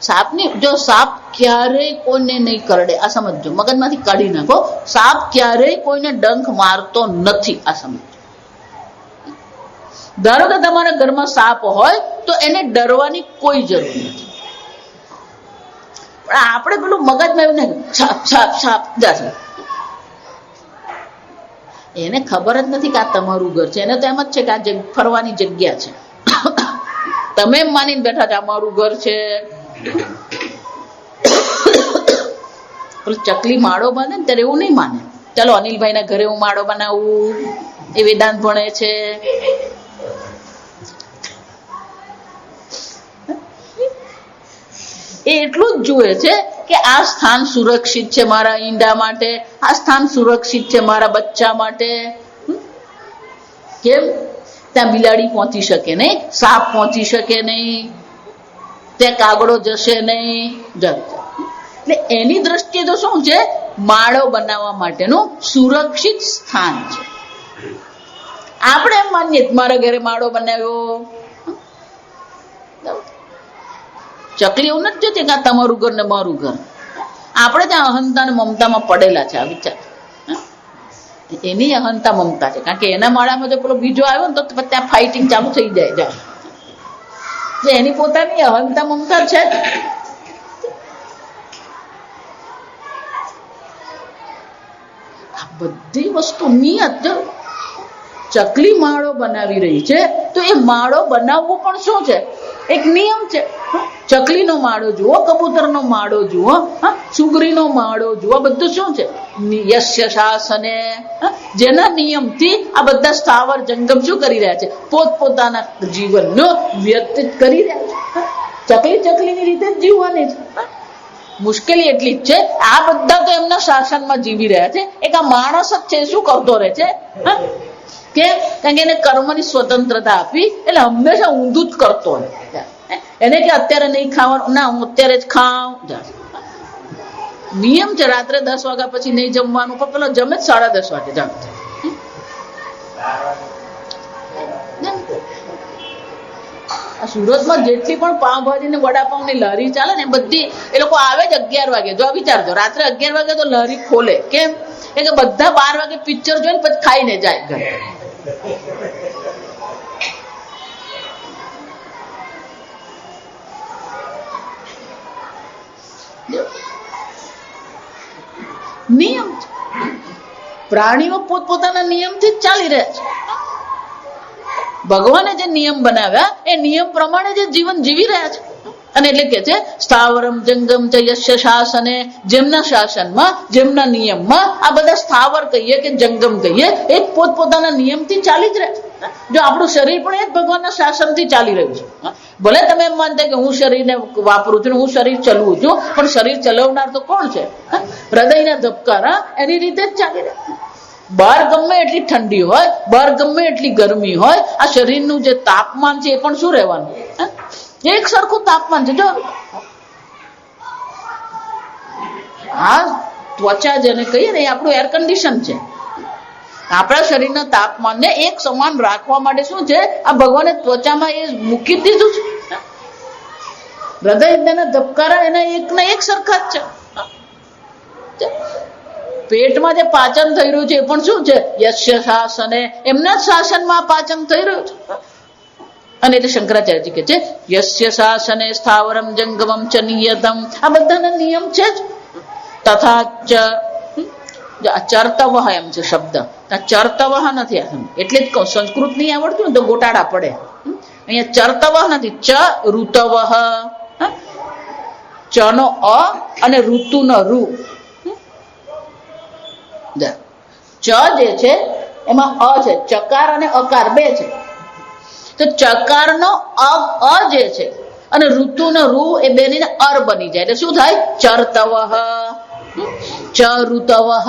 સાપની જો સાપ ક્યારેય કોઈને નહીં કરડે, આ સમજો. મગજમાંથી કાઢી નાખો. સાપ ક્યારેય કોઈને ડંખ મારતો નથી, આ સમજો. ધારો કે તમારા ઘરમાં સાપ હોય તો એને ડરવાની કોઈ જરૂર નથી. પણ આપણે પેલું મગજમાં એવું નહીં, છાપ છાપ છાપ જશે. એને ખબર જ નથી કે આ તમારું ઘર છે. એને તો એમ જ છે કે આ ફરવાની જગ્યા છે. તમે એમ માનીને બેઠા છે આ મારું ઘર છે. પેલું ચકલી માળો બને ને ત્યારે એવું નહીં માને. ચાલો અનિલભાઈ ના ઘરે હું માળો બનાવું, એ વેદાંત ભણે છે. એ એટલું જ જુએ છે કે આ સ્થાન સુરક્ષિત છે મારા ઈંડા માટે, આ સ્થાન સુરક્ષિત છે મારા બચ્ચા માટે. કેમ? ત્યાં બિલાડી પહોંચી શકે નહીં, સાપ પહોંચી શકે નહીં, ત્યાં કાગડો જશે નહીં. એટલે એની દ્રષ્ટિએ તો શું છે, માળો બનાવવા માટેનું સુરક્ષિત સ્થાન છે. આપણે એમ માનીએ મારા ઘરે માળો બનાવ્યો. ચકલી એવું નથી જોતી કે આ તમારું ઘર ને મારું ઘર. આપણે ત્યાં અહંતા ને મમતામાં પડેલા છે. આ વિચાર એની અહંતા મમતા છે, કારણ કે એના માળામાં જો પેલો બીજો આવ્યો ને તો ત્યાં ફાઇટિંગ ચાલુ થઈ જાય. એની પોતાની અહંતા મમતા છે. બધી વસ્તુ નિયત. ચકલી માળો બનાવી રહી છે તો એ માળો બનાવવો પણ શું છે, એક નિયમ છે. ચકલીનો માળો જુઓ, કબૂતરનો માળો જુઓ, સુગરીનો માળો જુઓ, બધું શું છે, યસ્ય શાસને. જેના નિયમથી આ બધા સ્થાવર જંગમ શું કરી રહ્યા છે, પોતપોતાના જીવનનો વ્યતીત કરી રહ્યા છે. ચકલીની રીતે જ જીવવાની છે. મુશ્કેલી એટલી જ છે, આ બધા તો એમના શાસનમાં જીવી રહ્યા છે. એક આ માણસ જ છે શું કરતો રહે છે, કેમ? કારણ કે એને કર્મની સ્વતંત્રતા આપી એટલે હંમેશા ઊંધું જ કરતો હોય. એને કે અત્યારે નહીં ખાવાનું, ના હું અત્યારે જ ખાઉં. નિયમ છે રાત્રે 10 વાગ્યા પછી નહીં જમવાનું, પણ પેલો જમે જ 10:30 વાગે જમે. આ સુરતમાં જેટલી પણ પાવભાજી ને વડાપાવની લારી ચાલે ને બધી એ લોકો આવે જ 11 વાગે. જો વિચારજો, રાત્રે 11 વાગે તો લારી ખોલે. કેમ? કે બધા 12 વાગે પિક્ચર જોઈને પછી ખાઈને જાય ઘરે. નિયમ છે. પ્રાણીઓ પોતપોતાના નિયમથી જ ચાલી રહ્યા છે. ભગવાને જે નિયમ બનાવ્યા એ નિયમ પ્રમાણે જે જીવન જીવી રહ્યા છે. અને એટલે કે છે સ્થાવરમ જંગમ ચ યસ્ય શાસને. જેમના શાસનમાં, જેમના નિયમમાં આ બધા સ્થાવર કહીએ કે જંગમ કહીએ એ પોતપોતાના નિયમથી ચાલી જ રહે છે. જો આપણું શરીર પણ એ જ ભગવાનના શાસનથી ચાલી રહ્યું છે. ભલે તમે એમ માનતા કે હું શરીરને વાપરું છું, હું શરીર ચલવું છું, પણ શરીર ચલાવનાર તો કોણ છે? હૃદયના ધબકારા એની રીતે જ ચાલી રહ્યા. બહાર ગમે એટલી ઠંડી હોય, બહાર ગમે એટલી ગરમી હોય, આ શરીરનું જે તાપમાન છે એ પણ શું રહેવાનું, એક સરખું તાપમાન છે. જો આ ત્વચા જેને કહીએ ને એ આપણું એર કન્ડિશન છે. આપણા શરીરના તાપમાનને એક સમાન રાખવા માટે શું છે, આ ભગવાને ત્વચામાં એ મૂકી દીધું છે. હૃદયના ધબકારા એના એકના એક સરખા જ છે. પેટમાં જે પાચન થઈ રહ્યું છે એ પણ શું છે, યસ્ય શાસને. એમના જ શાસનમાં પાચન થઈ રહ્યું છે. અને એટલે શંકરાચાર્યજી કે છે યસ્ય શાસને સ્થાવરમ જંગમમ ચ નિયતમ. આ બધાના નિયમ છે જ. તથા ચ ચર્તવઃ એમ છે શબ્દ, ચર્તવઃ નથી. એટલે જ કહું સંસ્કૃત નહીં આવડતું ને તો ગોટાળા પડે. અહીંયા ચર્તવઃ નથી, ચ ઋતવઃ. ચ નો અ અને ઋતુ નો ઋ. ચ જે છે એમાં અ છે, ચકાર અને અકાર બે છે. તો ચકાર નો અ જે છે અને ઋતુનો રૂ એ બેની અર બની જાય એટલે શું થાય, ચર્તવઃ ચ ઋતવઃ.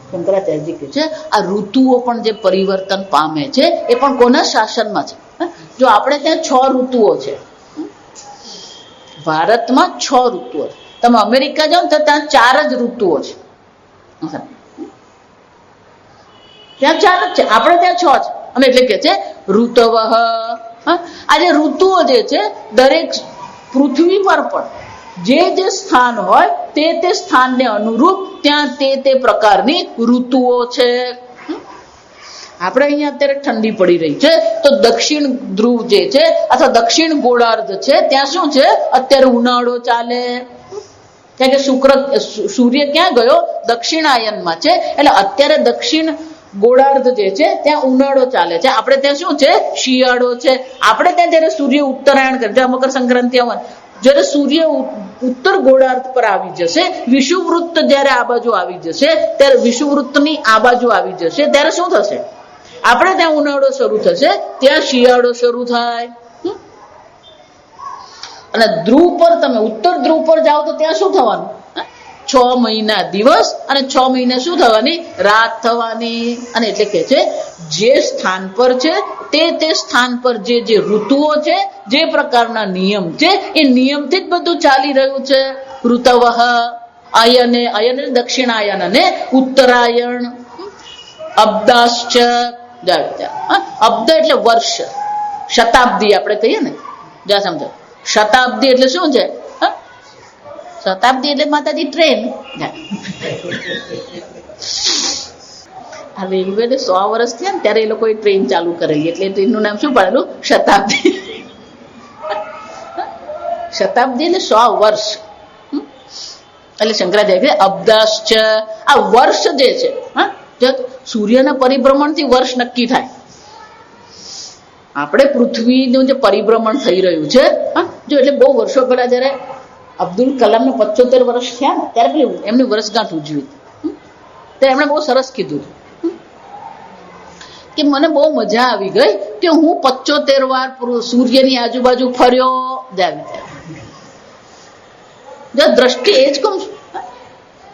શંકરાચાર્યજી કહે છે આ ઋતુઓ પણ જે પરિવર્તન પામે છે એ પણ કોના શાસનમાં છે. જો આપણે ત્યાં 6 ઋતુઓ છે, ભારતમાં 6 ઋતુઓ છે. તમે અમેરિકા જાઓ તો ત્યાં 4 જ ઋતુઓ છે. ત્યાં 4 જ છે, આપણે ત્યાં 6 છે. અને એટલે કે છે ઋતવઃ. આ જે ઋતુઓ જે છે દરેક પૃથ્વી પર પણ જે સ્થાન હોય તે સ્થાનને અનુરૂપ ત્યાં તે પ્રકારની ઋતુઓ છે. આપણે અહીંયા અત્યારે ઠંડી પડી રહી છે તો દક્ષિણ ધ્રુવ જે છે અથવા દક્ષિણ ગોળાર્ધ છે ત્યાં શું છે, અત્યારે ઉનાળો ચાલે. કારણ કે સૂર્ય ક્યાં ગયો, દક્ષિણાયનમાં છે. એટલે અત્યારે દક્ષિણ ગોળાર્ધ જે છે ત્યાં ઉનાળો ચાલે છે. આપણે ત્યાં શું છે, શિયાળો છે. આપણે ત્યાં જયારે સૂર્ય ઉત્તરાયણ કરે, મકર સંક્રાંતિ આવે, જયારે સૂર્ય ઉત્તર ગોળાર્ધ પર આવી જશે, વિષુવવૃત્ત જયારે આ બાજુ આવી જશે, ત્યારે વિષુવવૃત્તની આ બાજુ આવી જશે, ત્યારે શું થશે, આપણે ત્યાં ઉનાળો શરૂ થશે, ત્યાં શિયાળો શરૂ થાય. અને ધ્રુવ પર તમે ઉત્તર ધ્રુવ પર જાઓ તો ત્યાં શું થવાનું, 6 મહિના દિવસ અને 6 મહિના શું થવાની? રાત થવાની. અને એટલે કે છે જે સ્થાન પર છે તે સ્થાન પર જે ઋતુઓ છે, જે પ્રકારના નિયમ છે, એ નિયમથી જ બધું ચાલી રહ્યું છે. ઋતવઃ અયને, અયન દક્ષિણાયન અને ઉત્તરાયણ. અબ્દાશ્ચ, અબ્દ એટલે વર્ષ, શતાબ્દી આપણે કહીએ ને, જા સમજો. શતાબ્દી એટલે શું છે? શતાબ્દી એટલે માતાજી ટ્રેન. આ રેલવે ને 100 વર્ષ થયા ને ત્યારે એ લોકોએ ટ્રેન ચાલુ કરેલી, એટલે ટ્રેનનું નામ શું પાડેલું? શતાબ્દી. શતાબ્દી એટલે 100 વર્ષ. એટલે શંકરાચાર્ય અબ્દાશ્ચ, આ વર્ષ જે છે, સૂર્યના પરિભ્રમણથી વર્ષ નક્કી થાય. આપણે પૃથ્વીનું જે પરિભ્રમણ થઈ રહ્યું છે, જો એટલે બહુ વર્ષો પહેલા જયારે અબ્દુલ કલામને 75 વર્ષ થયા ને ત્યારે પેલી એમની વર્ષગાંઠ ઉજવી ત્યારે એમણે બહુ સરસ કીધું કે મને બહુ મજા આવી ગઈ કે હું 75 વાર સૂર્યની આજુબાજુ ફર્યો. દ્રષ્ટિ એ જ કહું છું.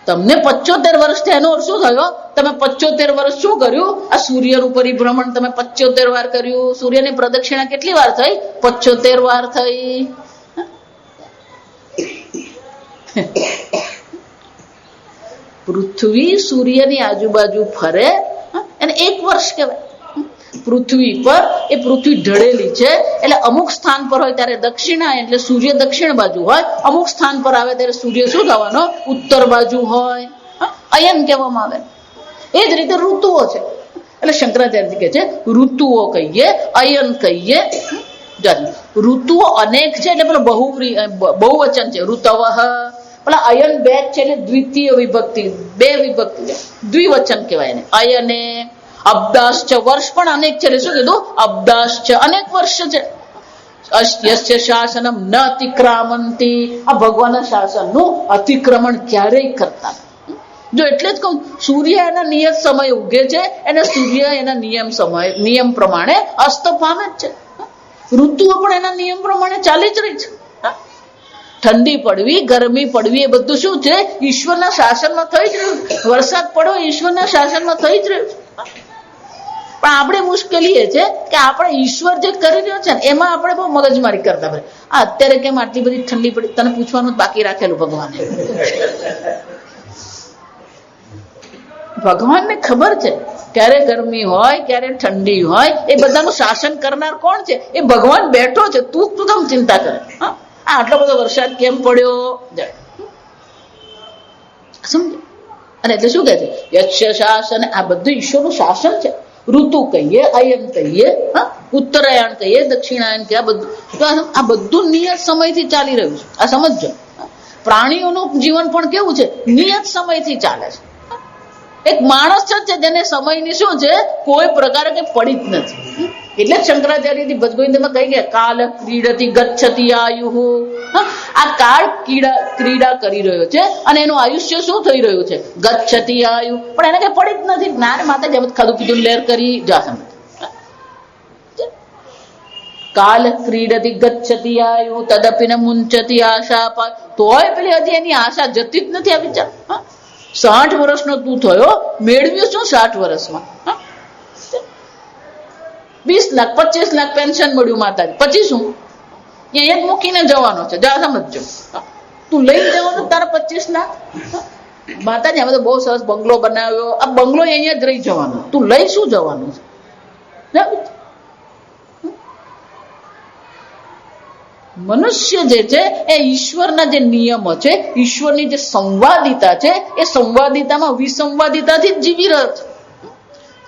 તમને 75 વર્ષ થયા એનો અર્થ શું થયો? તમે 75 વર્ષ શું કર્યું? આ સૂર્યનું પરિભ્રમણ તમે 75 વાર કર્યું. સૂર્યની પ્રદક્ષિણા કેટલી વાર થઈ? 75 વાર થઈ. પૃથ્વી સૂર્યની આજુબાજુ ફરે એને 1 વર્ષ કહેવાય. પૃથ્વી પર એ પૃથ્વી ઢળેલી છે એટલે અમુક સ્થાન પર હોય ત્યારે દક્ષિણાયન એટલે સૂર્ય દક્ષિણ બાજુ હોય, અમુક સ્થાન પર આવે ત્યારે સૂર્ય શું થવાનો? ઉત્તર બાજુ હોય. અયન કહેવામાં આવે. એ જ રીતે ઋતુઓ છે. એટલે શંકરાચાર્ય કહે છે ઋતુઓ કહીએ, અયન કહીએ. ઋતુઓ અનેક છે એટલે પેલો બહુવચન છે. ઋતવઃ. પેલા અયન 2 છે એટલે દ્વિતીય વિભક્તિ, 2 વિભક્તિ છે, દ્વિવચન કહેવાય એને. અયને અબ્દાશ્ચ, વર્ષ પણ અનેક છે. શું કીધું? અબ્દાશ્ચ અનેક વર્ષ છે. યસ્ય શાસનમ ન અતિક્રામંતી, આ ભગવાનના શાસનનું અતિક્રમણ ક્યારેય કરતા. જો એટલે જ કહું, સૂર્ય એના નિયત સમય ઉગે છે, એને સૂર્ય એના નિયમ પ્રમાણે અસ્ત પામે જ છે. ઋતુઓ પણ એના નિયમ પ્રમાણે ચાલી જ રહી છે. ઠંડી પડવી, ગરમી પડવી, એ બધું શું છે? ઈશ્વરના શાસનમાં થઈ જ રહ્યું. વરસાદ પડવો ઈશ્વરના શાસનમાં થઈ જ રહ્યું છે. પણ આપણે મુશ્કેલી એ છે કે આપણે ઈશ્વર જે કરી રહ્યો છે ને એમાં આપણે બહુ મગજમારી કરતા હોય. અત્યારે કેમ આટલી બધી ઠંડી પડી? તને પૂછવાનું બાકી રાખેલું ભગવાને. ભગવાનને ખબર છે ક્યારે ગરમી હોય, ક્યારે ઠંડી હોય, એ બધાનું શાસન કરનાર કોણ છે? એ ભગવાન બેઠો છે. તું કેમ ચિંતા કરે? આટલો બધો વરસાદ કેમ પડ્યો? સમજો. અને એટલે શું કે છે? યક્ષ શાસન, આ બધું ઈશ્વરનું શાસન છે. ઋતુ કહીએ, અયન કહીએ, ઉત્તરાયણ કહીએ, દક્ષિણાયન કહીએ, આ બધું નિયત સમયથી ચાલી રહ્યું છે. આ સમજો. પ્રાણીઓનું જીવન પણ કેવું છે? નિયત સમયથી ચાલે છે. એક માણસ છે જેને સમયની શું છે? કોઈ પ્રકારે કઈ પડી જ નથી. એટલે જ શંકરાચાર્યથી ભજગોવિંદમાં કહી ગયા કાલ ક્રીડતી ગચ્છતિ આયુ. આ કાળ ક્રીડા કરી રહ્યો છે અને એનું આયુષ્ય શું થઈ રહ્યું છે? ગચ્છતિ આયુ. પણ એને કઈ પડી જ નથી. નારે માતા જેમ ખાધું પીધું લેર કરી જા સમજ. કાલ ક્રીડતી ગચ્છતિ આયુ તદપિ ન મુંચતી આશા. તોય પેલી હજી એની આશા જતી જ નથી. આ વિચાર 60 વર્ષનો તું થયો, મેળવ્યું શું 60 વર્ષમાં? 20 લાખ 25 લાખ પેન્શન મળ્યું માતાજી. પછી શું? એ જ મૂકીને જવાનો છે. જા સમજો. તું લઈ જવાનો તારા 25 લાખ. માતાજી અમે તો બહુ સરસ બંગલો બનાવ્યો. આ બંગલો અહીંયા જ રહી જવાનો. તું લઈ શું જવાનું છે? મનુષ્ય જે છે એ ઈશ્વરના જે નિયમો છે, ઈશ્વરની જે સંવાદિતા છે, એ સંવાદિતામાં વિસંવાદિતાથી જ જીવી રહ્યો છે.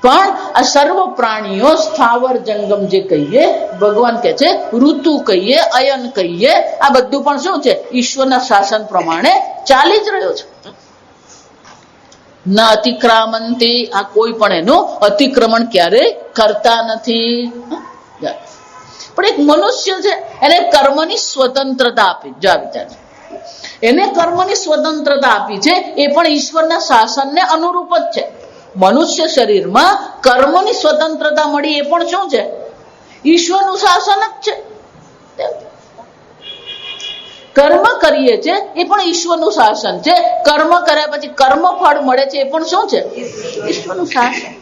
પણ આ સર્વ પ્રાણીઓ સ્થાવર જંગમ જે કહીએ, ભગવાન કે છે ઋતુ કહીએ, અયન કહીએ, આ બધું પણ શું છે? ઈશ્વરના શાસન પ્રમાણે ચાલી જ રહ્યો છે. ન અતિક્રામંતી, આ કોઈ પણ એનું અતિક્રમણ ક્યારેય કરતા નથી. પણ એક મનુષ્ય છે એને કર્મની સ્વતંત્રતા આપી. જા વિચાર, એને કર્મની સ્વતંત્રતા આપી છે, એ પણ ઈશ્વરના શાસનને અનુરૂપ જ છે. મનુષ્ય શરીરમાં કર્મની સ્વતંત્રતા મળી, એ પણ શું છે? ઈશ્વરનું શાસન જ છે. કર્મ કરીએ છીએ એ પણ ઈશ્વરનું શાસન છે. કર્મ કર્યા પછી કર્મ ફળ મળે છે એ પણ શું છે? ઈશ્વરનું શાસન.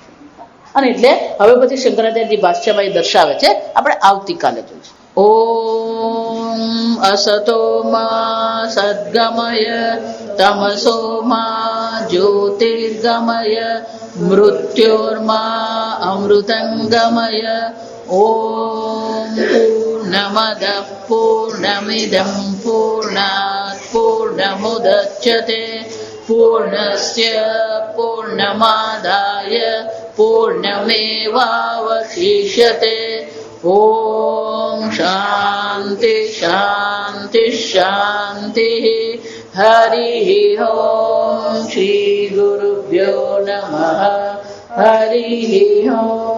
અને એટલે હવે પછી શંકરાચાર્યજી ભાષ્યમાં એ દર્શાવે છે, આપણે આવતીકાલે જોઈશું. ઓમ અસતો મા સદ્ગમય તમસો મા જ્યોતિર્ગમય મૃત્યોર્મા અમૃતંગમય. ઓમ પૂર્ણમદ પૂર્ણમિદં પૂર્ણાત પૂર્ણમુદચ્યતે પૂર્ણસ્ય પૂર્ણમાદાય પૂર્ણમેવાવશિષ્યતે. ઓમ શાંતિ શાંતિ શાંતિ. હરિ ઓમ શ્રી ગુરુભ્યો નમઃ. હરિ ઓમ.